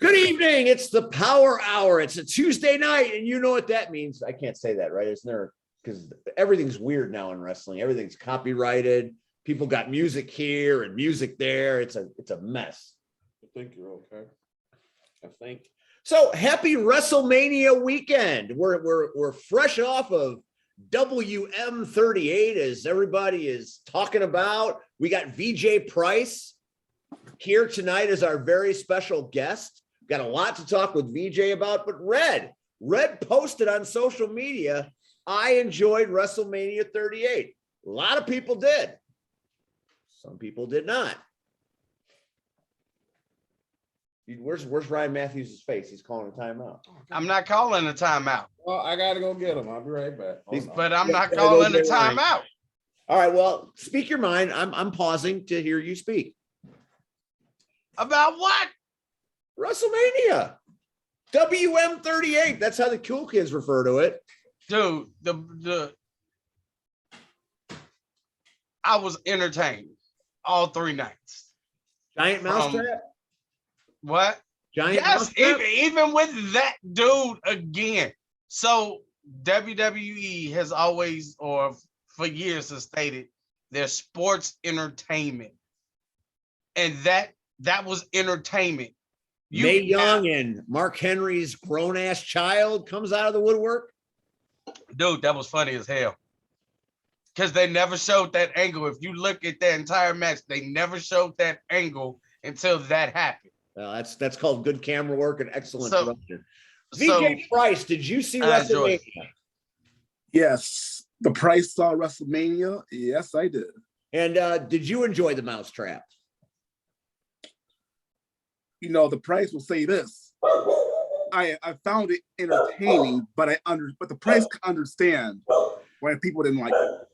Good evening. It's the Power Hour. It's a Tuesday night, and you know what that means. I can't say that, right? Isn't there? Because everything's weird now in wrestling. Everything's copyrighted. People got music here and music there. It's a mess. I think you're okay. I think so. Happy Wrestlemania weekend. We're fresh off of WM38, as everybody is talking about. We got VJ Price here tonight as our very special guest. Got a lot to talk with VJ about, but Red posted on social media, I enjoyed WrestleMania 38. A lot of people did. Some people did not. Where's Ryan Matthews' face? He's calling a timeout. I'm not calling a timeout. Well, I gotta go get him. I'll be right back. But I'm not calling a timeout. All right, well, speak your mind. I'm pausing to hear you speak. About what? WrestleMania. WM38. That's how the cool kids refer to it. Dude, I was entertained all 3 nights. Giant mousetrap? What? Giant yes, mousetrap? even with that dude again. So WWE has always, or for years, has stated their sports entertainment. And that was entertainment. Mae Young and Mark Henry's grown-ass child comes out of the woodwork. Dude, that was funny as hell. Because they never showed that angle. If you look at that entire match, they never showed that angle until that happened. Well, that's called good camera work and excellent production. VJ Price, did you see I WrestleMania? Yes. The Price saw WrestleMania. Yes, I did. And did you enjoy the mousetrap? You know, the Price will say this. I found it entertaining, but the Price can understand why people didn't like it.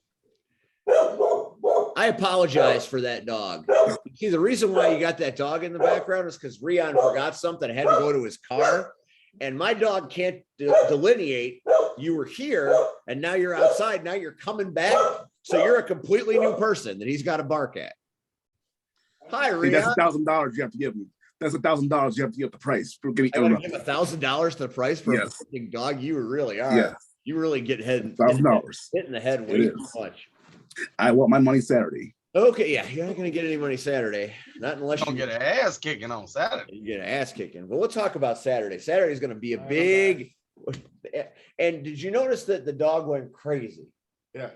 I apologize for that dog. See, the reason why you got that dog in the background is because Rion forgot something, had to go to his car, and my dog can't delineate. You were here, and now you're outside. Now you're coming back, so you're a completely new person that he's got to bark at. Hi, Rion. That's $1,000 you have to give me. That's $1,000 you have to give the Price for getting. I got to give $1,000 to the Price for a fucking dog. You really are. Yes. You really get hitting the head way too much. I want my money Saturday. Okay, yeah, you're not gonna get any money Saturday, not unless you get an ass kicking on Saturday. You get an ass kicking. But we'll talk about Saturday. Saturday is gonna be a big. And did you notice that the dog went crazy? Yeah.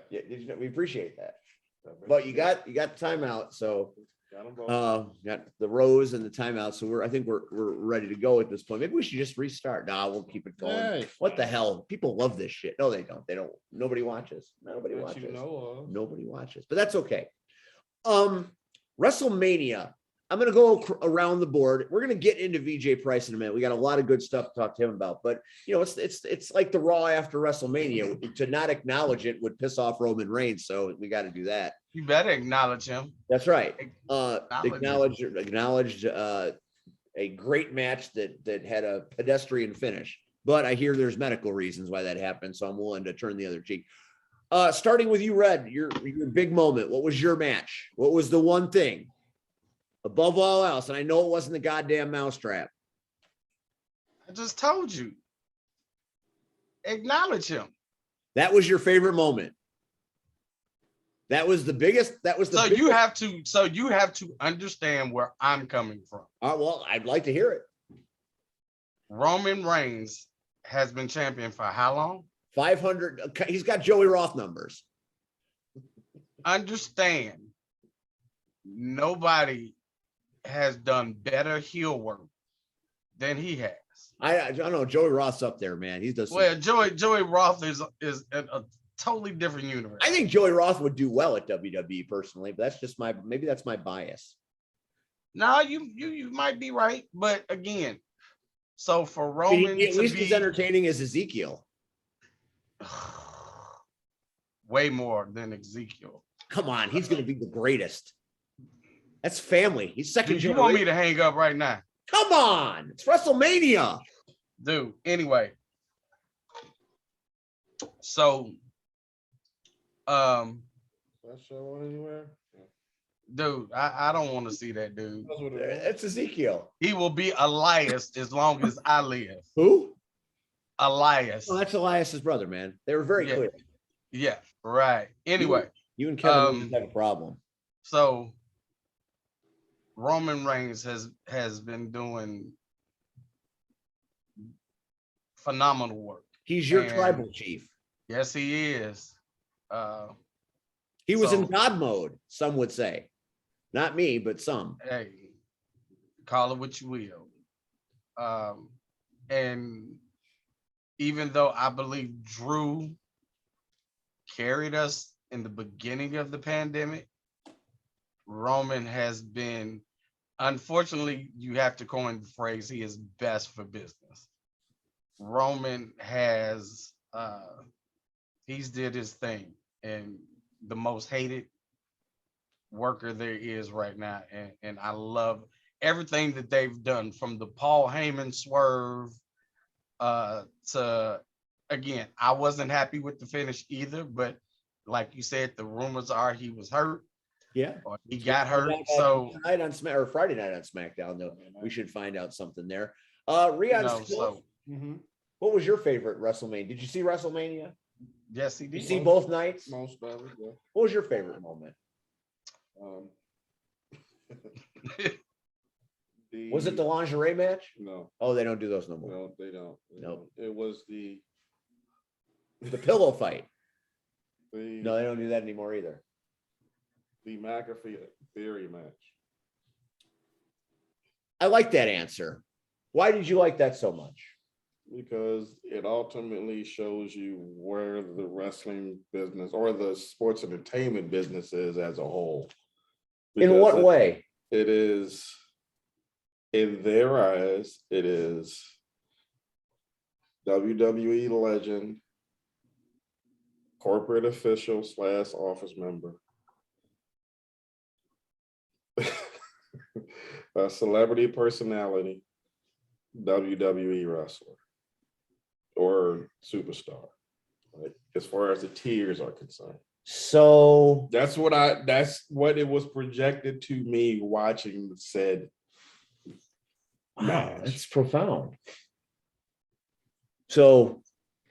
We appreciate that. But you got the timeout, so got the rose and the timeout. So I think we're ready to go at this point. Maybe we should just restart. Nah, we'll keep it going. Hey. What the hell? People love this shit. No, they don't. They don't. Nobody watches. Nobody watches. Nobody watches. But that's okay. WrestleMania. I'm going to go around the board. We're going to get into VJ Price in a minute. We got a lot of good stuff to talk to him about, but you know, it's like the Raw after WrestleMania. To not acknowledge it would piss off Roman Reigns. So we got to do that. You better acknowledge him. That's right. Acknowledged a great match that had a pedestrian finish, but I hear there's medical reasons why that happened. So I'm willing to turn the other cheek. Starting with you, Red, your big moment. What was your match? What was the one thing above all else? And I know it wasn't the goddamn mousetrap. I just told you. Acknowledge him. That was your favorite moment. That was the biggest. You have to understand where I'm coming from. Well, I'd like to hear it. Roman Reigns has been champion for how long? 500. He's got Joey Roth numbers. Understand, nobody has done better heel work than he has. I don't know. Joey Roth's up there, man. He does. Well, Joey Roth is a totally different universe. I think Joey Roth would do well at WWE personally, but that's just maybe that's my bias. No, you might be right, but again, so for Roman, at least he's entertaining as Ezekiel. Way more than Ezekiel. Come on, he's going to be the greatest. That's family. He's second generation. You want me to hang up right now? Come on, it's WrestleMania, dude. Anyway, so that show on anywhere? Dude, I don't want to see that dude. That's what it is. It's Ezekiel. He will be Elias as long as I live. Who? Elias. Oh, that's Elias's brother, man. They were very Yeah. clear. Yeah, right. Anyway, You and Kevin Owens have a problem. so Roman Reigns has been doing phenomenal work. He's your And- tribal chief. Yes, he is. He was in so- God mode, some would say. Not me, but some. Hey, call it what you will. And even though I believe Drew carried us in the beginning of the pandemic, Roman has been, unfortunately, you have to coin the phrase, he is best for business. Roman has, he's did his thing, and the most hated worker there is right now. And I love everything that they've done, from the Paul Heyman swerve to, again, I wasn't happy with the finish either, but like you said, the rumors are he was hurt. Yeah. Or he got hurt. So tonight on Smack or Friday night on SmackDown, though, we should find out something there. you Rion, know, so what was your favorite WrestleMania? Did you see WrestleMania? yes, he Did did. you see both nights? Most of it, yeah. What was your favorite moment? Was it the lingerie match? No, Oh, they don't do those no more. no, they don't. They Nope. don't. It was the pillow fight. the No, they don't do that anymore either. the McAfee Theory match. I like that answer. Why did you like that so much? Because it ultimately shows you where the wrestling business or the sports entertainment business is as a whole. In what way? It is, in their eyes, it is WWE legend, corporate official / office member, a celebrity personality, WWE wrestler or superstar, like as far as the tiers are concerned. So That's what it was projected to me watching said wow, match. it's profound. So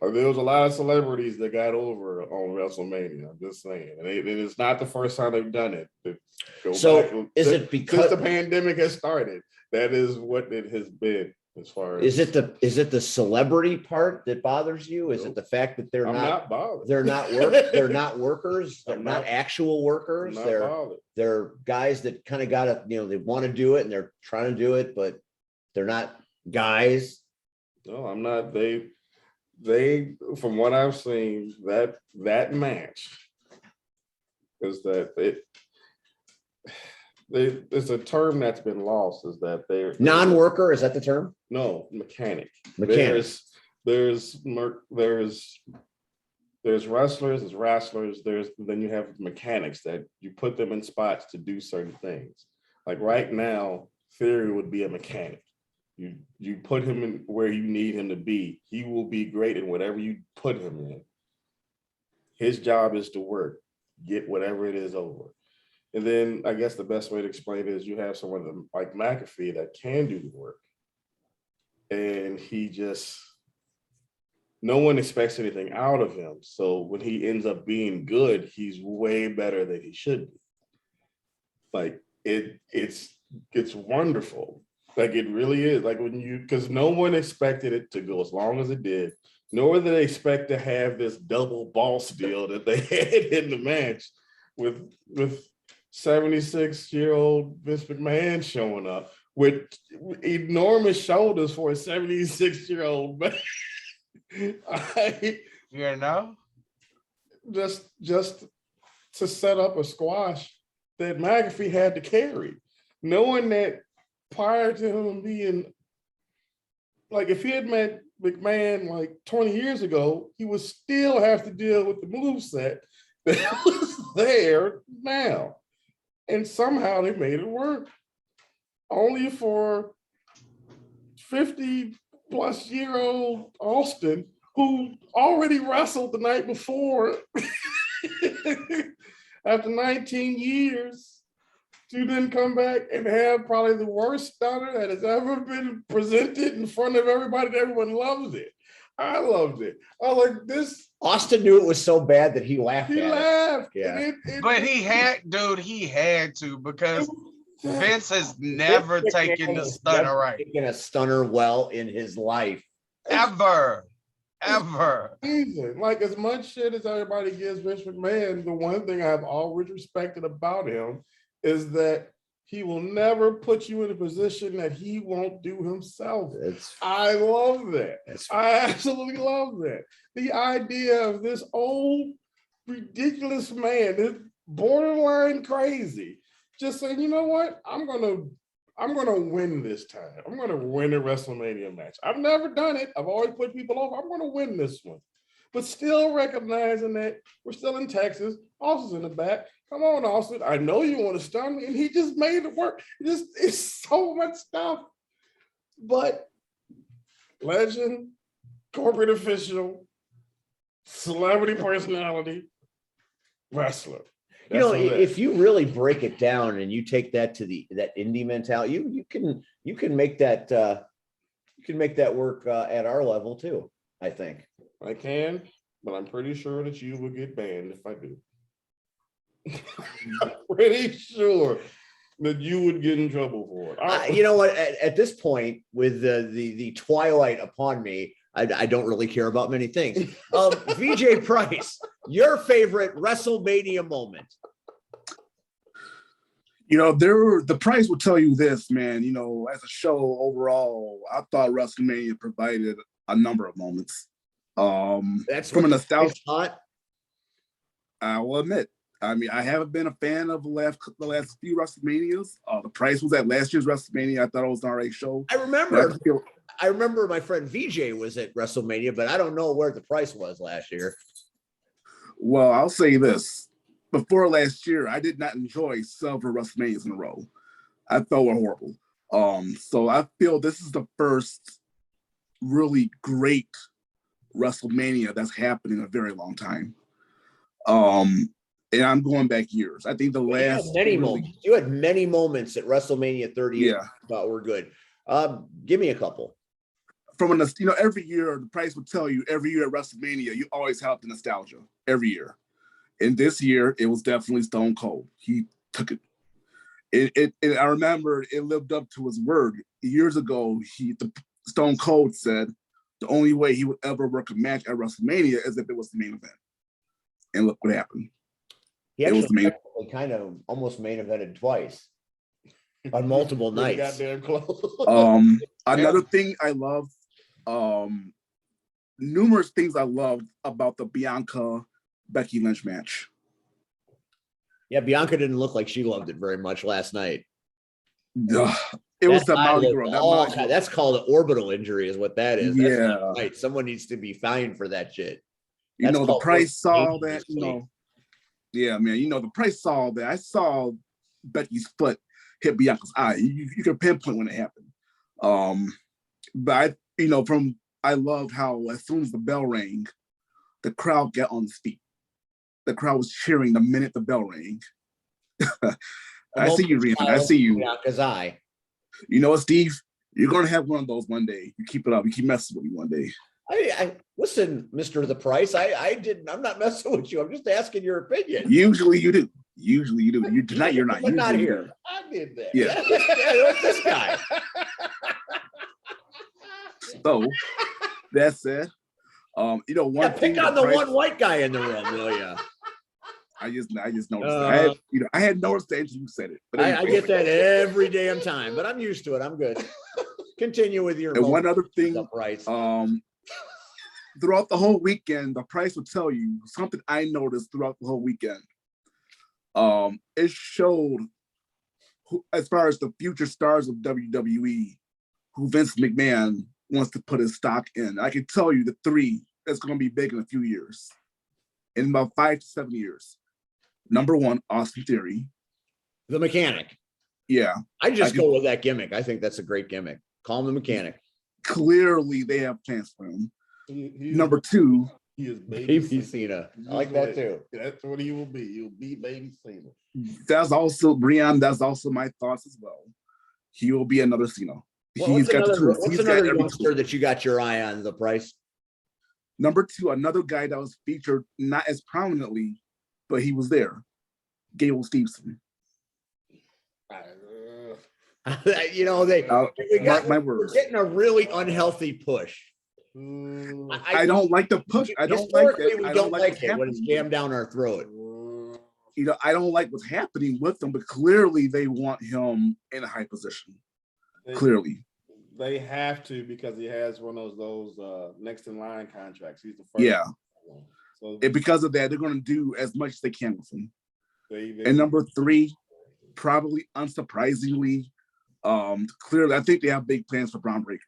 There was a lot of celebrities that got over on WrestleMania. I'm just saying, and it's not the first time they've done it. is it because since the pandemic has started? That is what it has been. As far as is it the celebrity part that bothers you? Is it the fact that I'm not bothered. they're not workers, they're not actual workers, I'm not bothered. they're guys that kind of gotta, they want to do it and they're trying to do it, but they're not guys. No, I'm not. They from what I've seen, that match is that it's a term that's been lost, is that they're Non-worker, is that the term? no mechanic. Mechanic. There's wrestlers, there's wrestlers, then you have mechanics that you put them in spots to do certain things. Like right now, Theory would be a mechanic. You put him in where you need him to be. He will be great in whatever you put him in. His job is to work, get whatever it is over. And then I guess the best way to explain it is you have someone like McAfee that can do the work. And no one expects anything out of him. So when he ends up being good, he's way better than he should be. Like it's wonderful. Like it really is. Like because no one expected it to go as long as it did, nor did they expect to have this double boss deal that they had in the match with 76-year-old Vince McMahon showing up with enormous shoulders for a 76-year-old man. Just to set up a squash that McAfee had to carry, knowing that prior to him being like, if he had met McMahon like 20 years ago, he would still have to deal with the moveset that was there now. And somehow they made it work. Only for 50-plus-year-old Austin, who already wrestled the night before, after 19 years, to then come back and have probably the worst stunner that has ever been presented in front of everybody. Everyone loves it. I loved it. I was like, this. Austin knew it was so bad that he laughed He at laughed. it. Yeah. But he had to because Vince has never taken the stunner right. Taken a stunner well in his life. Ever. Amazing. Like, as much shit as everybody gives Vince McMahon, the one thing I've always respected about him is that he will never put you in a position that he won't do himself. I love that. I absolutely love that. The idea of this old, ridiculous man, this borderline crazy, just saying, you know what? I'm gonna win this time. I'm gonna win a WrestleMania match. I've never done it. I've always put people over. I'm gonna win this one. But still recognizing that we're still in Texas. Austin's in the back. Come on, Austin. I know you want to stun me. And he just made it work. It's so much stuff. But legend, corporate official, celebrity personality, wrestler. You know, if you really break it down and you take that to that indie mentality, you can make that work at our level too. I think I can, but I'm pretty sure that you will get banned if I do. I'm pretty sure that you would get in trouble for it. You know what? At this point, with the twilight upon me, I don't really care about many things. VJ Price, your favorite WrestleMania moment? You know, the Price will tell you this, man. You know, as a show overall, I thought WrestleMania provided a number of moments. That's from a nostalgia. Thought. I will admit. I mean, I haven't been a fan of the last few WrestleManias. The Price was at last year's WrestleMania. I thought it was an alright show. I remember my friend VJ was at WrestleMania, but I don't know where the Price was last year. Well, I'll say this. Before last year, I did not enjoy several WrestleManias in a row. I thought were horrible. So I feel this is the first really great WrestleMania that's happened in a very long time. And I'm going back years. I think the last moments. You had many moments at WrestleMania 38. Yeah, thought were good. Give me a couple. From every year the Price would tell you every year at WrestleMania you always have the nostalgia every year. And this year it was definitely Stone Cold. He took it. I remember it lived up to his word. Years ago, Stone Cold said the only way he would ever work a match at WrestleMania is if it was the main event. And look what happened. He actually kind of almost main evented twice on multiple nights. Goddamn close. Another thing I love, numerous things I loved about the Bianca Becky Lynch match. Yeah, Bianca didn't look like she loved it very much last night. It was the Molly girl. That's called an orbital injury, is what that is. That's not right. Someone needs to be fined for that shit. You know, the Price saw that. Yeah, man. You know, the Price saw that. I saw Becky's foot hit Bianca's eye. You can pinpoint when it happened. But I loved how as soon as the bell rang, the crowd got on its feet. The crowd was cheering the minute the bell rang. I see you, Rihanna. I see you. Bianca's eye. You know what, Steve? You're gonna have one of those one day. You keep it up. You keep messing with me one day. I listen, Mr. The Price. I'm not messing with you. I'm just asking your opinion. Usually you do. Tonight you're not. But not here. I did that. Yeah. What's this guy? So that said, one thing. Pick on the one white guy in the room, will you? I just noticed that. I had noticed that you said it. But anyway. I get that every damn time, but I'm used to it. I'm good. Continue with your. And one other thing, Price. Throughout the whole weekend, the Price will tell you something I noticed throughout the whole weekend. It showed as far as the future stars of WWE, who Vince McMahon wants to put his stock in. I can tell you the three that's going to be big in a few years, in about 5 to 7 years. Number one, Austin Theory. The Mechanic. Yeah. I go with that gimmick. I think that's a great gimmick. Call him the Mechanic. Clearly, they have plans for him. Number two. He is Baby Cena. I like that too. That's what he will be. He'll be Baby Cena. That's also Brian. That's also my thoughts as well. He will be another Cena. Well, He's got the tools. what's He's another got every youngster tool. that you got your eye on, the price? Number 2, another guy that was featured not as prominently, but he was there. Gable Stevenson. You know, we're getting a really unhealthy push. I don't like the push. I don't like that. We don't like it when it's jammed down our throat. You know, I don't like what's happening with them, but clearly they want him in a high position. Clearly. They have to, because he has one of those next in line contracts. He's the first. Yeah. One. So and because of that, they're going to do as much as they can with him. They and number 3, probably unsurprisingly, clearly, I think they have big plans for Braun Breaker.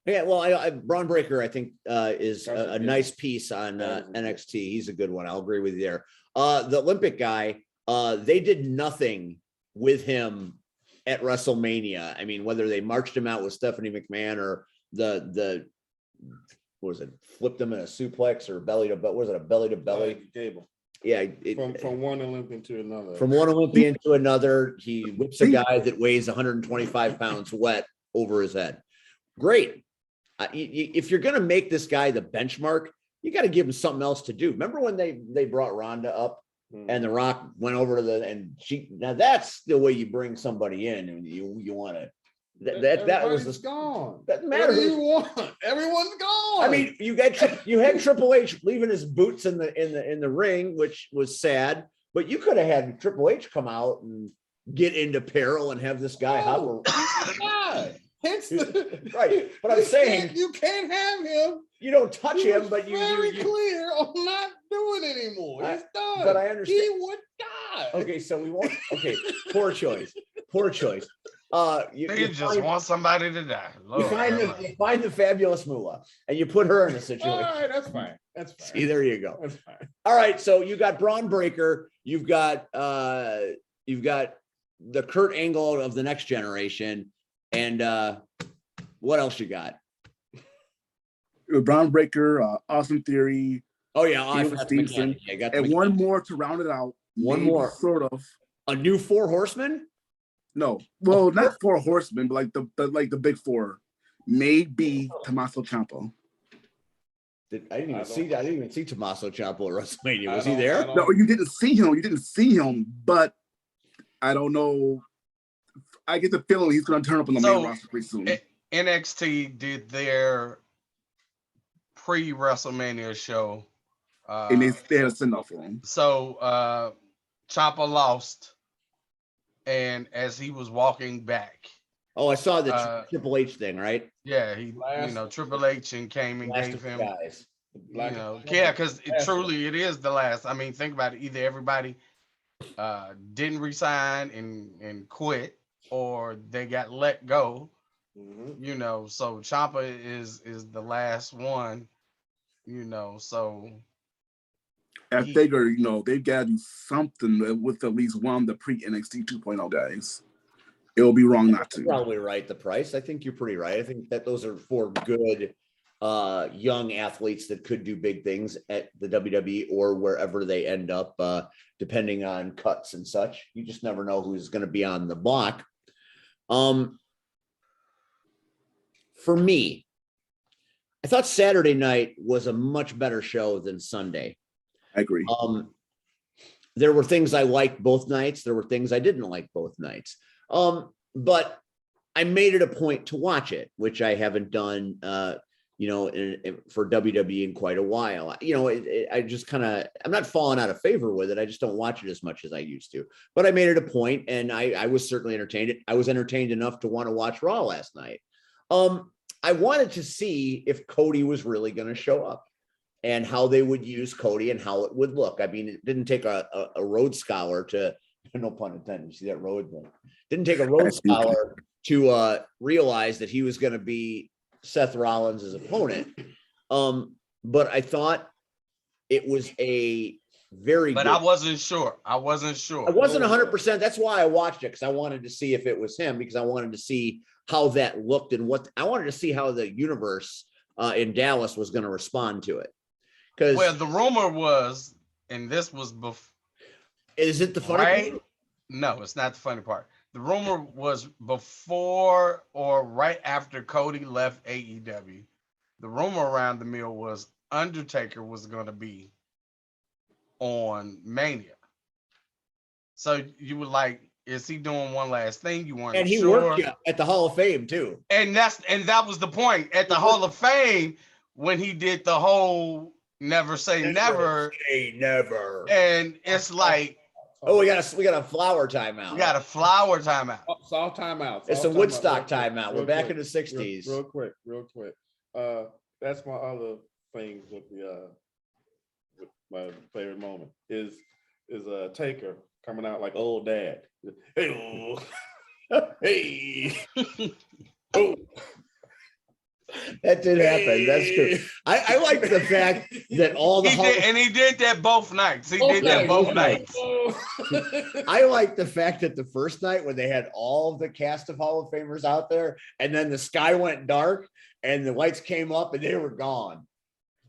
Yeah, well, Braun Breaker, I think, is a nice piece on NXT. He's a good one. I'll agree with you there. The Olympic guy, they did nothing with him at WrestleMania. I mean, whether they marched him out with Stephanie McMahon or the what was it, flipped him in a suplex or belly to belly? Was it a belly to belly? Cable. Yeah, from one Olympian to another. From one Olympian to another, he whips a guy that weighs 125 pounds wet over his head. Great. If you're going to make this guy the benchmark, you got to give him something else to do. Remember when they brought Rhonda up and The Rock went over to now that's the way you bring somebody in, and you want to. That was gone. Doesn't matter. What do you want? Everyone's gone. I mean, you had Triple H leaving his boots in the ring, which was sad. But you could have had Triple H come out and get into peril and have this guy hop. Hence right. But I'm saying you can't have him. You don't touch him, but you clear on not doing it anymore. He's done. But I understand he would die. Okay, so we won't. Okay, poor choice. You just want somebody to die. You find the fabulous Moolah and you put her in a situation. All right, that's fine. See, there you go. That's fine. All right, so you got Braun Breaker. You've got the Kurt Angle of the next generation, and what else you got? Braun Breaker, Austin Theory. Oh yeah, I forgot Stevenson. And one more to round it out. One more, sort of. A new 4 horsemen. No, well, not 4 horsemen, but like the big 4. Maybe Tommaso Ciampa. I didn't even see Tommaso Ciampa at WrestleMania. Was he there? No, you didn't see him. But I don't know. I get the feeling he's going to turn up on the main roster pretty soon. NXT did their pre-WrestleMania show, and they had a send-off for him. So Ciampa lost. And as he was walking back, I saw the Triple H thing, right? Yeah, Triple H and came and gave him, because truly it is the last. I mean, think about it. Either everybody didn't resign and quit, or they got let go. Mm-hmm. So Ciampa is the last one. So. I figure, they've got to do something with at least one of the pre-NXT 2.0 guys. It will be wrong not to. You're probably right, the price. I think you're pretty right. I think that those are 4 good young athletes that could do big things at the WWE or wherever they end up, depending on cuts and such. You just never know who's going to be on the block. For me, I thought Saturday night was a much better show than Sunday. I agree. There were things I liked both nights. There were things I didn't like both nights. But I made it a point to watch it, which I haven't done, for WWE in quite a while. I just I'm not falling out of favor with it. I just don't watch it as much as I used to. But I made it a point, and I was certainly entertained. I was entertained enough to want to watch Raw last night. I wanted to see if Cody was really going to show up, and how they would use Cody and how it would look. I mean, it didn't take a Rhodes Scholar to, no pun intended, you see that road thing? Didn't take a Rhodes Scholar to realize that he was going to be Seth Rollins' opponent. But I thought it was a very good. I wasn't sure. I wasn't 100%. That's why I watched it, because I wanted to see if it was him, because I wanted to see how that looked and I wanted to see how the universe in Dallas was going to respond to it. Well, the rumor was, and this was before. Is it the funny part? No, it's not the funny part. The rumor was before or right after Cody left AEW. The rumor around the mill was Undertaker was going to be on Mania. So you were like, is he doing one last thing? You weren't And he sure. worked at the Hall of Fame too. And that was the point. At the Hall of Fame, when he did the whole never say never. Say never. And it's like, oh, we got a flower timeout. We got a flower timeout. Soft timeout. It's a Woodstock timeout. We're back in the 60s. Real quick. That's my other thing with with my favorite moment is Taker coming out like old dad. Hey, hey. Oh. That did happen. That's true. I like the fact that all the he did that both nights. He did that both nights. I like the fact that the first night when they had all of the cast of Hall of Famers out there, and then the sky went dark and the lights came up and they were gone.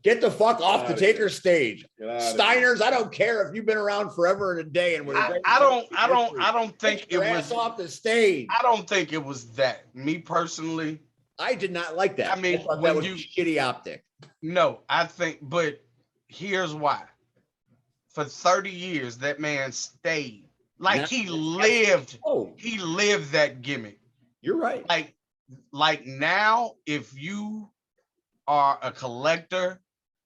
Get the fuck off the Taker stage. Steiners, I don't care if you've been around forever and a day and I don't think it was off the stage. I don't think it was that. Me personally, I did not like that. I mean, that was shitty optic. No, I think, but here's why. For 30 years, that man stayed. Like he lived that gimmick. You're right. Like now, if you are a collector,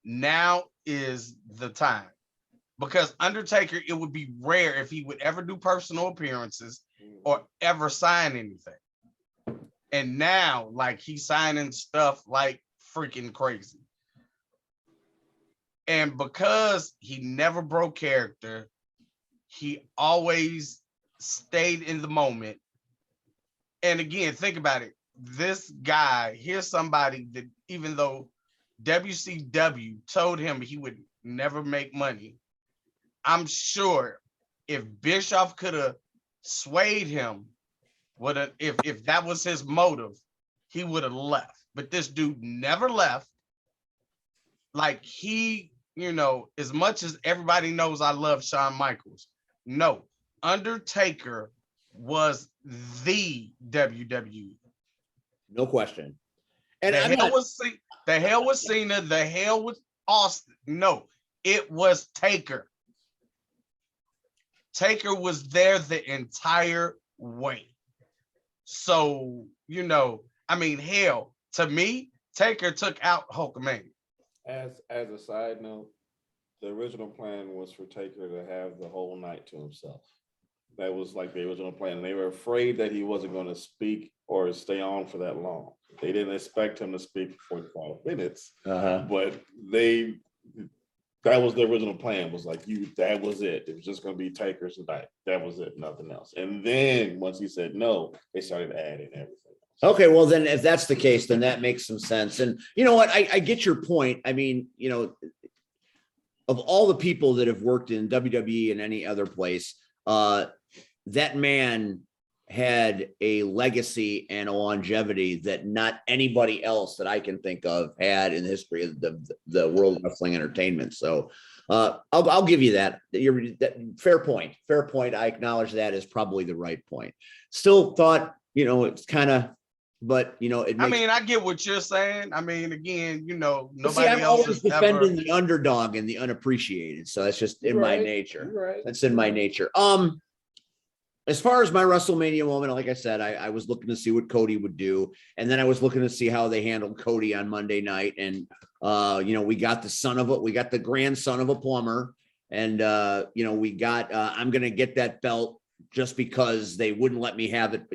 now is the time. Because Undertaker, it would be rare if he would ever do personal appearances or ever sign anything. And now, like, he's signing stuff like freaking crazy. And because he never broke character, he always stayed in the moment. And again, think about it. This guy, here's somebody that even though WCW told him he would never make money, I'm sure if Bischoff could have swayed him, if that was his motive, he would have left. But this dude never left. Like he, as much as everybody knows I love Shawn Michaels, no, Undertaker was the WWE. No question. And the hell was Cena, the hell was Austin. No, it was Taker. Taker was there the entire way. So, I mean, hell, to me, Taker took out Hulkamania. As a side note, the original plan was for Taker to have the whole night to himself. That was like the original plan. They were afraid that he wasn't going to speak or stay on for that long. They didn't expect him to speak for 45 minutes, but that was the original plan, was like, that was it. It was just going to be Taker's night. That was it, nothing else. And then once he said no, they started adding everything. Okay, well then if that's the case, then that makes some sense. And you know what? I get your point. I mean, of all the people that have worked in WWE and any other place, that man had a legacy and a longevity that not anybody else that I can think of had in the history of the world of wrestling entertainment. So I'll give you that. Fair point. Fair point. I acknowledge that is probably the right point. Still thought, it's kind of, but it makes, I get what you're saying. I mean, again, nobody I'm else always is defending the underdog and the unappreciated. So that's just in my nature. Right. That's in my nature. As far as my WrestleMania moment, like I said, I was looking to see what Cody would do. And then I was looking to see how they handled Cody on Monday night. And, we got the grandson of a plumber. And, we got, I'm going to get that belt just because they wouldn't let me have it.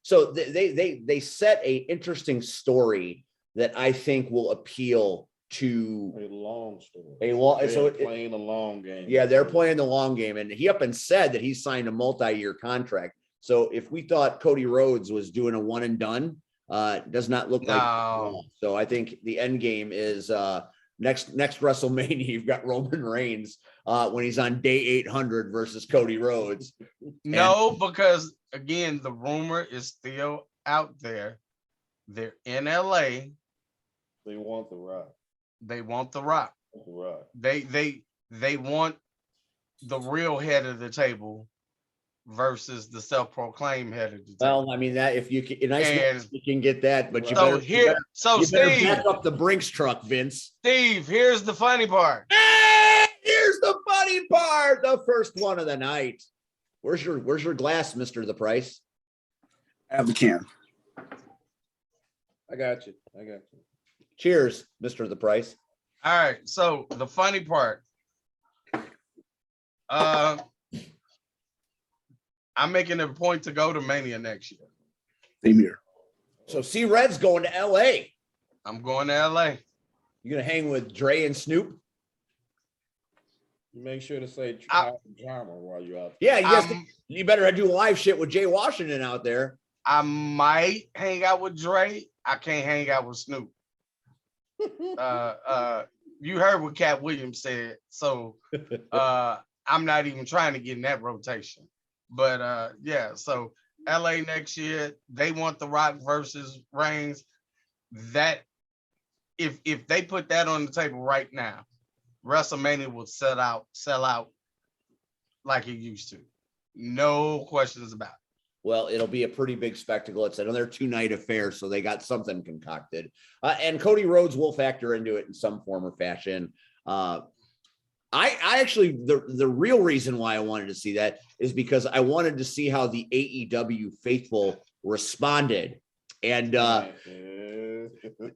So they set a interesting story that I think will appeal to a long story. Playing the long game. Yeah, they're playing the long game, and he up and said that he signed a multi-year contract. So if we thought Cody Rhodes was doing a one and done, it does not look like. So I think the end game is next WrestleMania. You've got Roman Reigns when he's on day 800 versus Cody Rhodes. No, because again, the rumor is still out there. They're in LA. They want The Rock. They want The Rock. They want the real head of the table versus the self-proclaimed head of the table. Well, I mean that if you can, you can get that, but you So better Steve, back up the Brinks truck, Vince. Steve, here's the funny part. Here's the funny part. The first one of the night. Where's your glass, Mr. The Price? I have the can. I got you. Cheers, Mr. The Price. All right. So the funny part. I'm making a point to go to Mania next year. Same here. So C-Red's going to LA. I'm going to LA. You gonna hang with Dre and Snoop? You make sure to say drama while you're out. Yeah, yes. You better do live shit with Jay Washington out there. I might hang out with Dre. I can't hang out with Snoop. You heard what Cat Williams said, so I'm not even trying to get in that rotation. But yeah, so LA next year, they want The Rock versus Reigns. That if they put that on the table right now, WrestleMania will sell out like it used to. No questions about it. Well, it'll be a pretty big spectacle. It's another 2-night affair, so they got something concocted. And Cody Rhodes will factor into it in some form or fashion. I actually, the real reason why I wanted to see that is because I wanted to see how the AEW faithful responded. And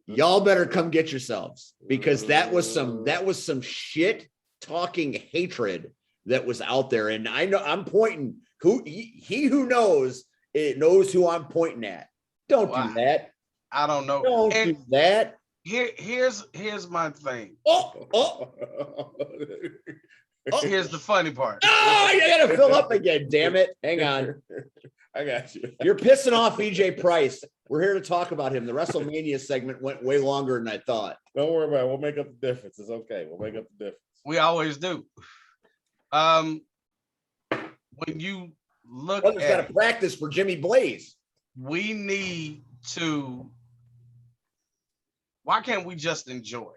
y'all better come get yourselves, because that was some shit talking hatred that was out there. And I know I'm pointing he who knows, it knows who I'm pointing at. Don't do that. I don't know. Don't do that. Here's my thing. Oh. Here's the funny part. Oh, you gotta fill up again. Damn it. Hang on. I got you. You're pissing off VJ Price. We're here to talk about him. The WrestleMania segment went way longer than I thought. Don't worry about it. We'll make up the difference. It's okay. We'll make up the difference. We always do. When you look Well, got to practice for Jimmy Blaze. We need to. Why can't we just enjoy?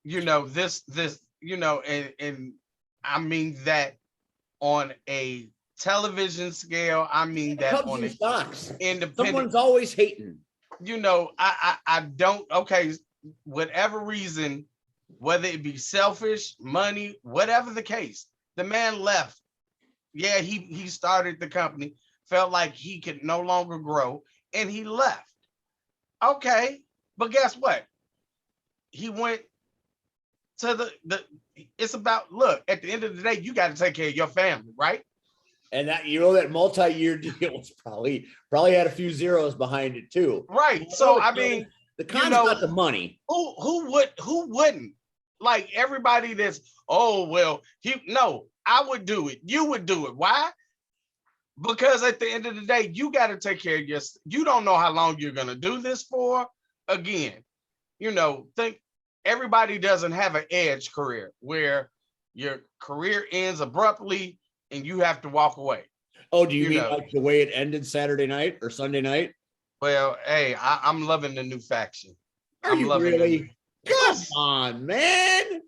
This, and I mean that on a television scale. I mean that on a stocks. Independent. Someone's always hating. I don't. Okay, whatever reason, whether it be selfish, money, whatever the case, the man left. Yeah, he started the company, felt like he could no longer grow, and he left. Okay, but guess what? He went to the it's about, look, at the end of the day, you got to take care of your family, right? And that, that multi-year deal was probably had a few zeros behind it too. Right. So I mean, the con's not the money. Who wouldn't? Like everybody that's, I would do it. You would do it. Why? Because at the end of the day, you got to take care of you don't know how long you're going to do this for. Again, think everybody doesn't have an edge career where your career ends abruptly and you have to walk away. Oh, do you mean like the way it ended Saturday night or Sunday night? Well, hey, I'm loving the new faction. I'm loving really? Come on, man.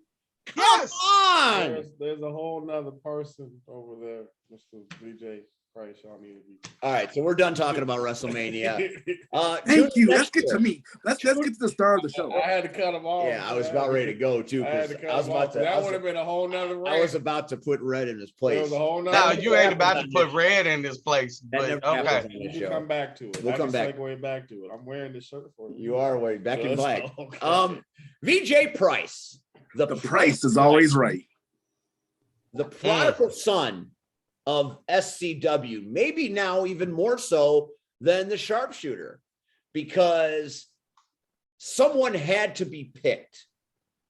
Come on. There's a whole nother person over there, Mr. VJ Price. Y'all need to be. All right, so we're done talking about WrestleMania. Thank you. Let's get to me. Let's get to the star of the show. I had to cut him off. Yeah, I was about ready to go too. That would have been a whole nother rant. I was about to put Red in his place. Was a whole nother no, you ain't about to put Red in this place. But okay, we'll come back to it. We'll come back. Segue back to it. I'm wearing this shirt for you. You are wearing back in black. Okay. VJ Price. The price is always right. The prodigal son of SCW, maybe now even more so than the sharpshooter, because someone had to be picked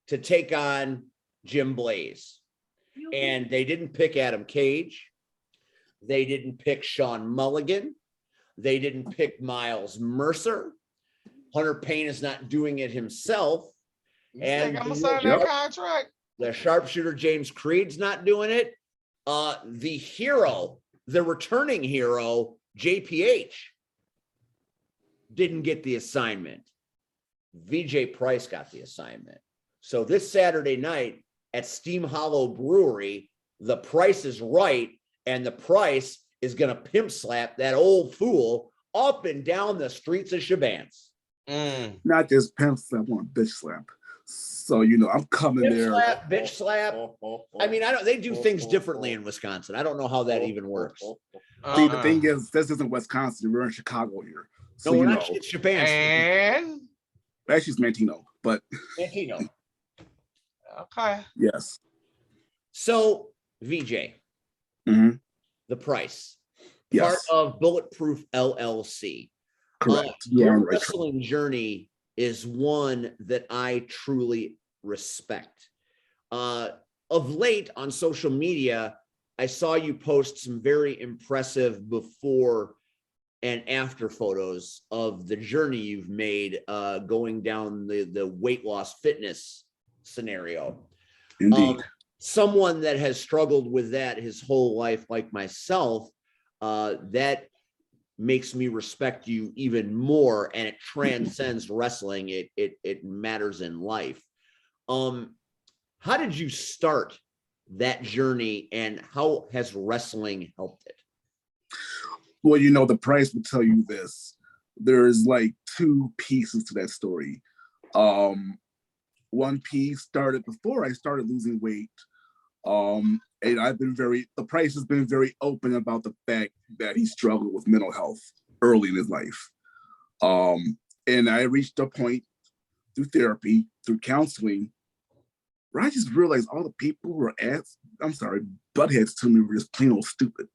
to take on Jim Blaze. And they didn't pick Adam Cage. They didn't pick Sean Mulligan. They didn't pick Miles Mercer. Hunter Payne is not doing it himself. And I'm gonna sign that contract. The sharpshooter James Creed's not doing it. The hero, the returning hero, JPH, didn't get the assignment. VJ Price got the assignment. So this Saturday night, at Steam Hollow Brewery, the price is right, and the price is going to pimp slap that old fool up and down the streets of Shabans. Not just pimp slap, I want bitch slap. So, you know, I'm coming Bitch there. slap, bitch slap. I mean, they do things differently in Wisconsin. I don't know how that even works. See, the thing is, this isn't Wisconsin. We're in Chicago here. So, No, we're you not know, Shabans. And actually, it's Mantino, but Mantino. okay. yes. So, VJ, Mhm. the price, Yes. part of Bulletproof LLC. Correct. Your wrestling journey is one that I truly respect. Of late on social media, I saw you post some very impressive before and after photos of the journey you've made going down the weight loss fitness scenario. Indeed. Someone that has struggled with that his whole life, like myself, that makes me respect you even more, and it transcends wrestling. It matters in life. How did you start that journey, and how has wrestling helped it? Well, you know, the price will tell you this. There's like two pieces to that story. One piece started before I started losing weight. And the price has been very open about the fact that he struggled with mental health early in his life. And I reached a point through therapy, through counseling, where I just realized all the people who were buttheads to me were just plain old stupid.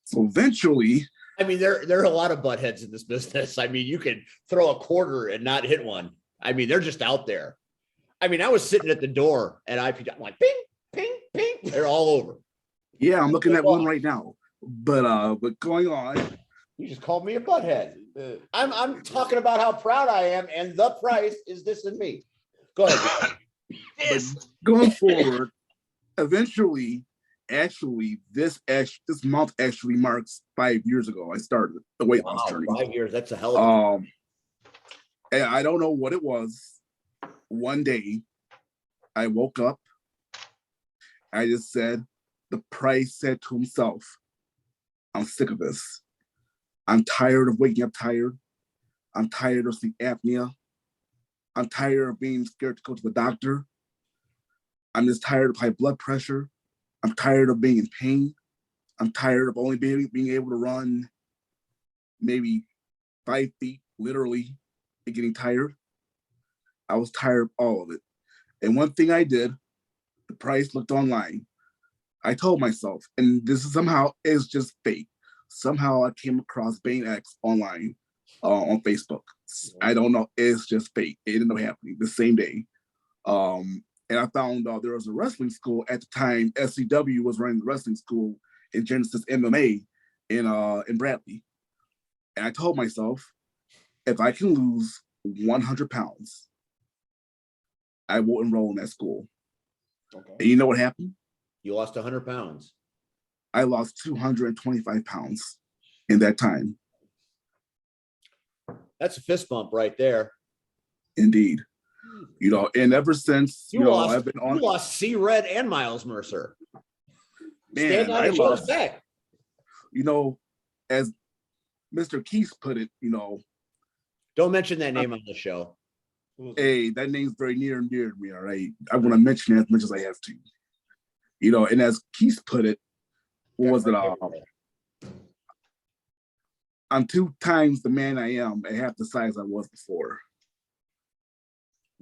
So eventually, I mean, there are a lot of buttheads in this business. I mean, you can throw a quarter and not hit one. I mean, they're just out there. I mean, I was sitting at the door at IPW, I'm like, ping, ping, ping. They're all over. yeah, I'm looking at one right now. But going on. You just called me a butthead. I'm talking about how proud I am, and the price is this and me. Go ahead. But going forward, eventually, actually, this month actually marks 5 years ago. I started the weight loss journey. 5 years, that's a hell of a and I don't know what it was. One day, I woke up. I just said, the price said to himself, I'm sick of this. I'm tired of waking up tired. I'm tired of sleep apnea. I'm tired of being scared to go to the doctor. I'm just tired of high blood pressure. I'm tired of being in pain. I'm tired of only being able to run maybe 5 feet, literally, and getting tired. I was tired of all of it. And one thing I did, the price looked online. I told myself, and this is somehow is just fate. Somehow I came across Bane X online on Facebook. I don't know. It's just fate. It ended up happening the same day. And I found there was a wrestling school at the time. SCW was running the wrestling school in Genesis MMA in Bradley. And I told myself, if I can lose 100 pounds, I will enroll in that school. Okay. And you know what happened? You lost 100 pounds. I lost 225 pounds in that time. That's a fist bump right there. Indeed. You know, and ever since, I've been on. You lost C Red and Miles Mercer. Man, stand on each other's back. You know, as Mr. Keith put it, don't mention that name on the show. Hey, that name's very near and dear to me, all right? I want to mention it as much as I have to. And as Keith put it, what was it? I'm 2 times the man I am at half the size I was before.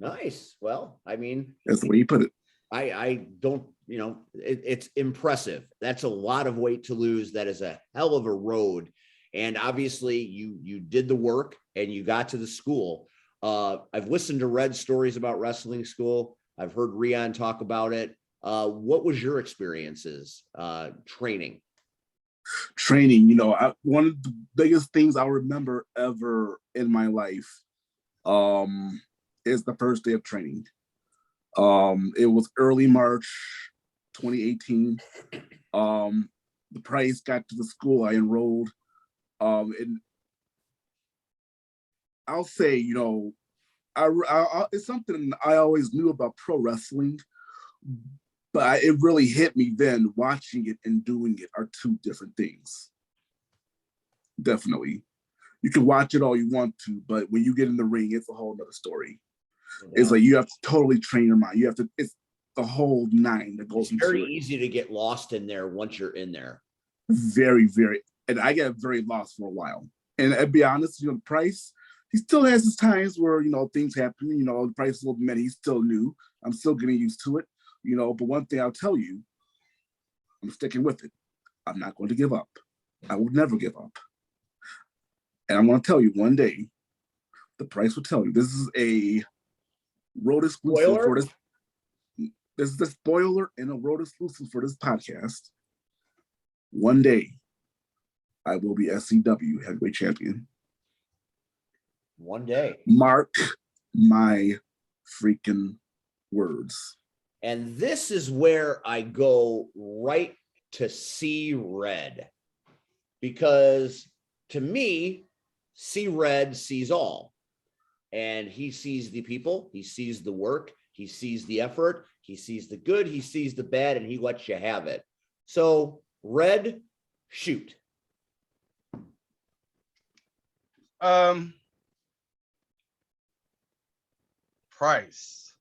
Nice. Well, I mean, that's the way you put it. I don't, it's impressive. That's a lot of weight to lose. That is a hell of a road. And obviously you did the work and you got to the school. I've listened to Red's stories about wrestling school. I've heard Rion talk about it. What was your experiences training? One of the biggest things I remember ever in my life is the first day of training. It was early March 2018. The price got to the school I enrolled. And I'll say, it's something I always knew about pro wrestling, But it really hit me then. Watching it and doing it are two different things. Definitely. You can watch it all you want to, but when you get in the ring, it's a whole other story. Yeah. It's like you have to totally train your mind. You have to, it's the whole nine that goes into it. It's very easy to get lost in there once you're in there. Very, very. And I get very lost for a while. And to be honest, you know, Price, he still has his times where, you know, things happen. You know, Price will admit he's still new. I'm still getting used to it, you know, but one thing I'll tell you, I'm sticking with it. I'm not going to give up. I will never give up. And I'm going to tell you one day, the Price will tell you, this is a road exclusive for this. This is the spoiler and a road exclusive for this podcast. One day, I will be SCW heavyweight champion. One day. Mark my freaking words. And this is where I go right to see red. Because to me, see red sees all. And he sees the people, he sees the work, he sees the effort, he sees the good, he sees the bad, and he lets you have it. So red, shoot. Price.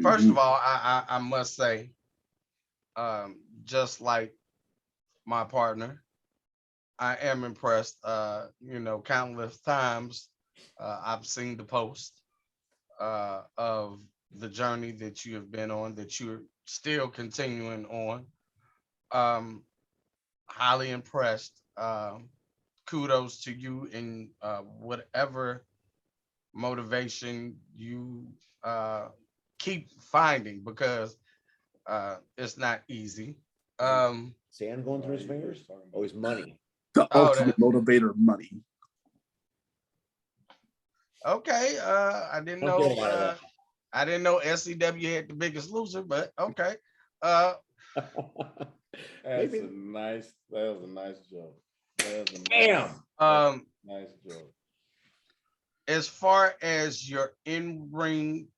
First of all, I must say, just like my partner, I am impressed. You know, countless times I've seen the post of the journey that you have been on, that you're still continuing on. Highly impressed. Kudos to you in whatever motivation you keep finding, because it's not easy. Sand going through his fingers? Oh, his money. The ultimate motivator, money. Okay, I didn't know. I didn't know SCW had the biggest loser, but okay. That was a nice joke. Nice joke. As far as your in-ring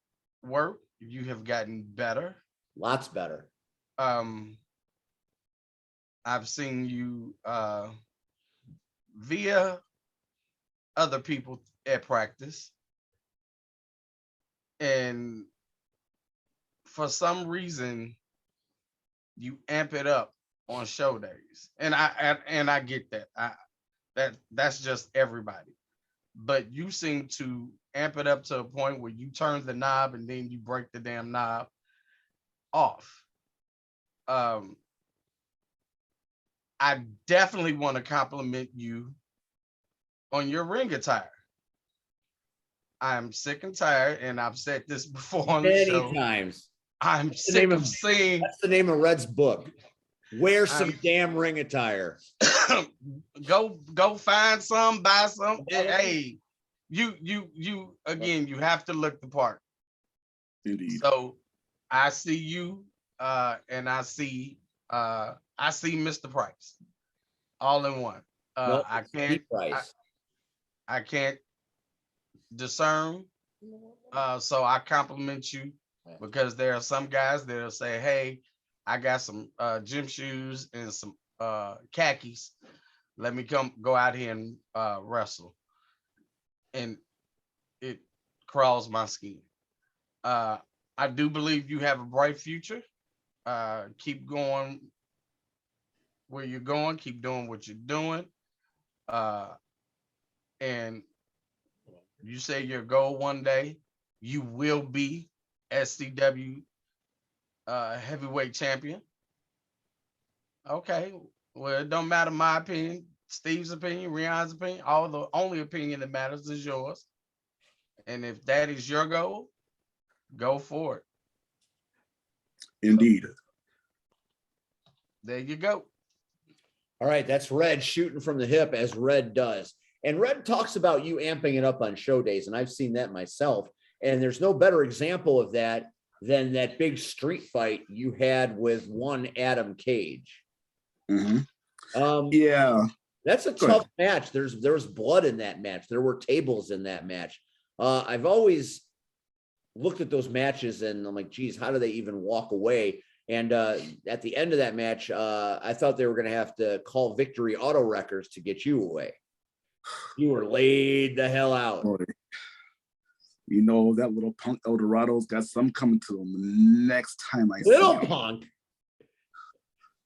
work, you have gotten better. Lots better. I've seen you via other people at practice, and for some reason you amp it up on show days, and I get that. That's just everybody, but you seem to amp it up to a point where you turn the knob and then you break the damn knob off. I definitely want to compliment you on your ring attire. I'm sick and tired, and I've said this before on the show. Many times. I'm sick of seeing. That's the name of Red's book. Wear some damn ring attire. Go find some, buy some. Hey, you again, you have to look the part. Indeed. So I see you, and I see Mr. Price all in one. I can't discern. So I compliment you, because there are some guys that'll say, hey, I got some gym shoes and some khakis. Let me go out here and wrestle. And it crawls my skin. I do believe you have a bright future. Keep going where you're going. Keep doing what you're doing. And you say your goal one day, you will be SCW heavyweight champion. Okay, well, it don't matter my opinion, Steve's opinion, Rion's opinion. All the only opinion that matters is yours. And if that is your goal, go for it. Indeed. So, there you go. All right, that's Red shooting from the hip, as Red does. And Red talks about you amping it up on show days, and I've seen that myself. And there's no better example of that than that big street fight you had with one Adam Cage. Yeah, that's a tough match. There was blood in that match. There were tables in that match. I've always looked at those matches and I'm like, geez, how do they even walk away? And at the end of that match, I thought they were going to have to call Victory Auto Records to get you away. You were laid the hell out. Boy, you know, that little punk Eldorado's got some coming to him next time I see him. Little punk.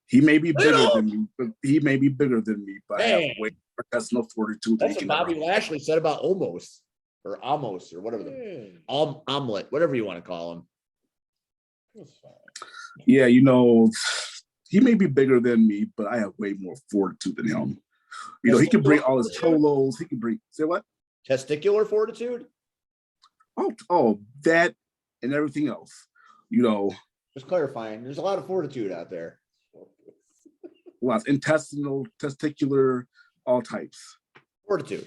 He may be bigger than me, but he may be bigger than me, but I have way more personal fortitude. That's what Bobby Lashley said about Omos or Amos or whatever omelet, whatever you want to call him. Yeah, you know, he may be bigger than me, but I have way more fortitude than him. You know, he can bring all his cholos. He can bring, say what? Testicular fortitude? Oh, that and everything else. You know. Just clarifying, there's a lot of fortitude out there. Lots, intestinal, testicular, all types. Fortitude.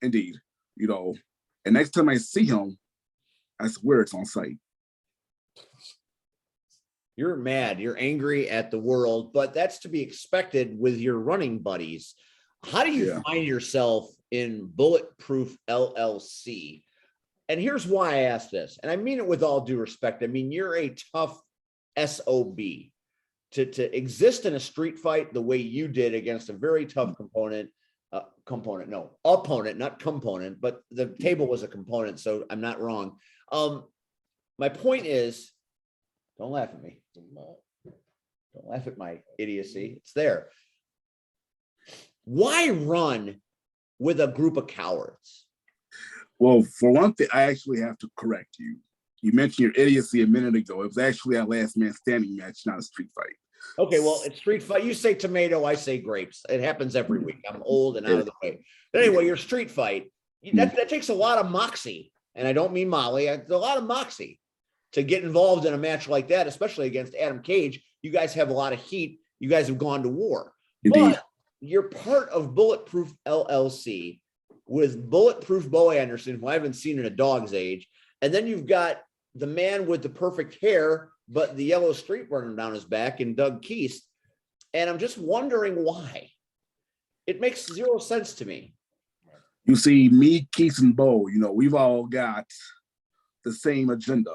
Indeed. You know, and next time I see him, I swear it's on site. You're mad, you're angry at the world, but that's to be expected with your running buddies. How do you find yourself in Bulletproof LLC? And here's why I ask this, and I mean it with all due respect. I mean, you're a tough SOB. To exist in a street fight the way you did against a very tough opponent, not component, but the table was a component, so I'm not wrong. My point is, don't laugh at me. Don't laugh at my idiocy. It's there. Why run with a group of cowards? Well, for one thing, I actually have to correct you. You mentioned your idiocy a minute ago. It was actually a last man standing match, not a street fight. Okay, well, it's street fight. You say tomato, I say grapes. It happens every week. I'm old and out of the way. But anyway, your street fight, that takes a lot of moxie. And I don't mean Molly. A lot of moxie to get involved in a match like that, especially against Adam Cage. You guys have a lot of heat. You guys have gone to war. Indeed. But you're part of Bulletproof LLC with Bulletproof Bo Anderson, who I haven't seen in a dog's age. And then you've got the man with the perfect hair, but the yellow streak running down his back, and Doug Keast. And I'm just wondering why. It makes zero sense to me. You see, me, Keith, and Bo, you know, we've all got the same agenda.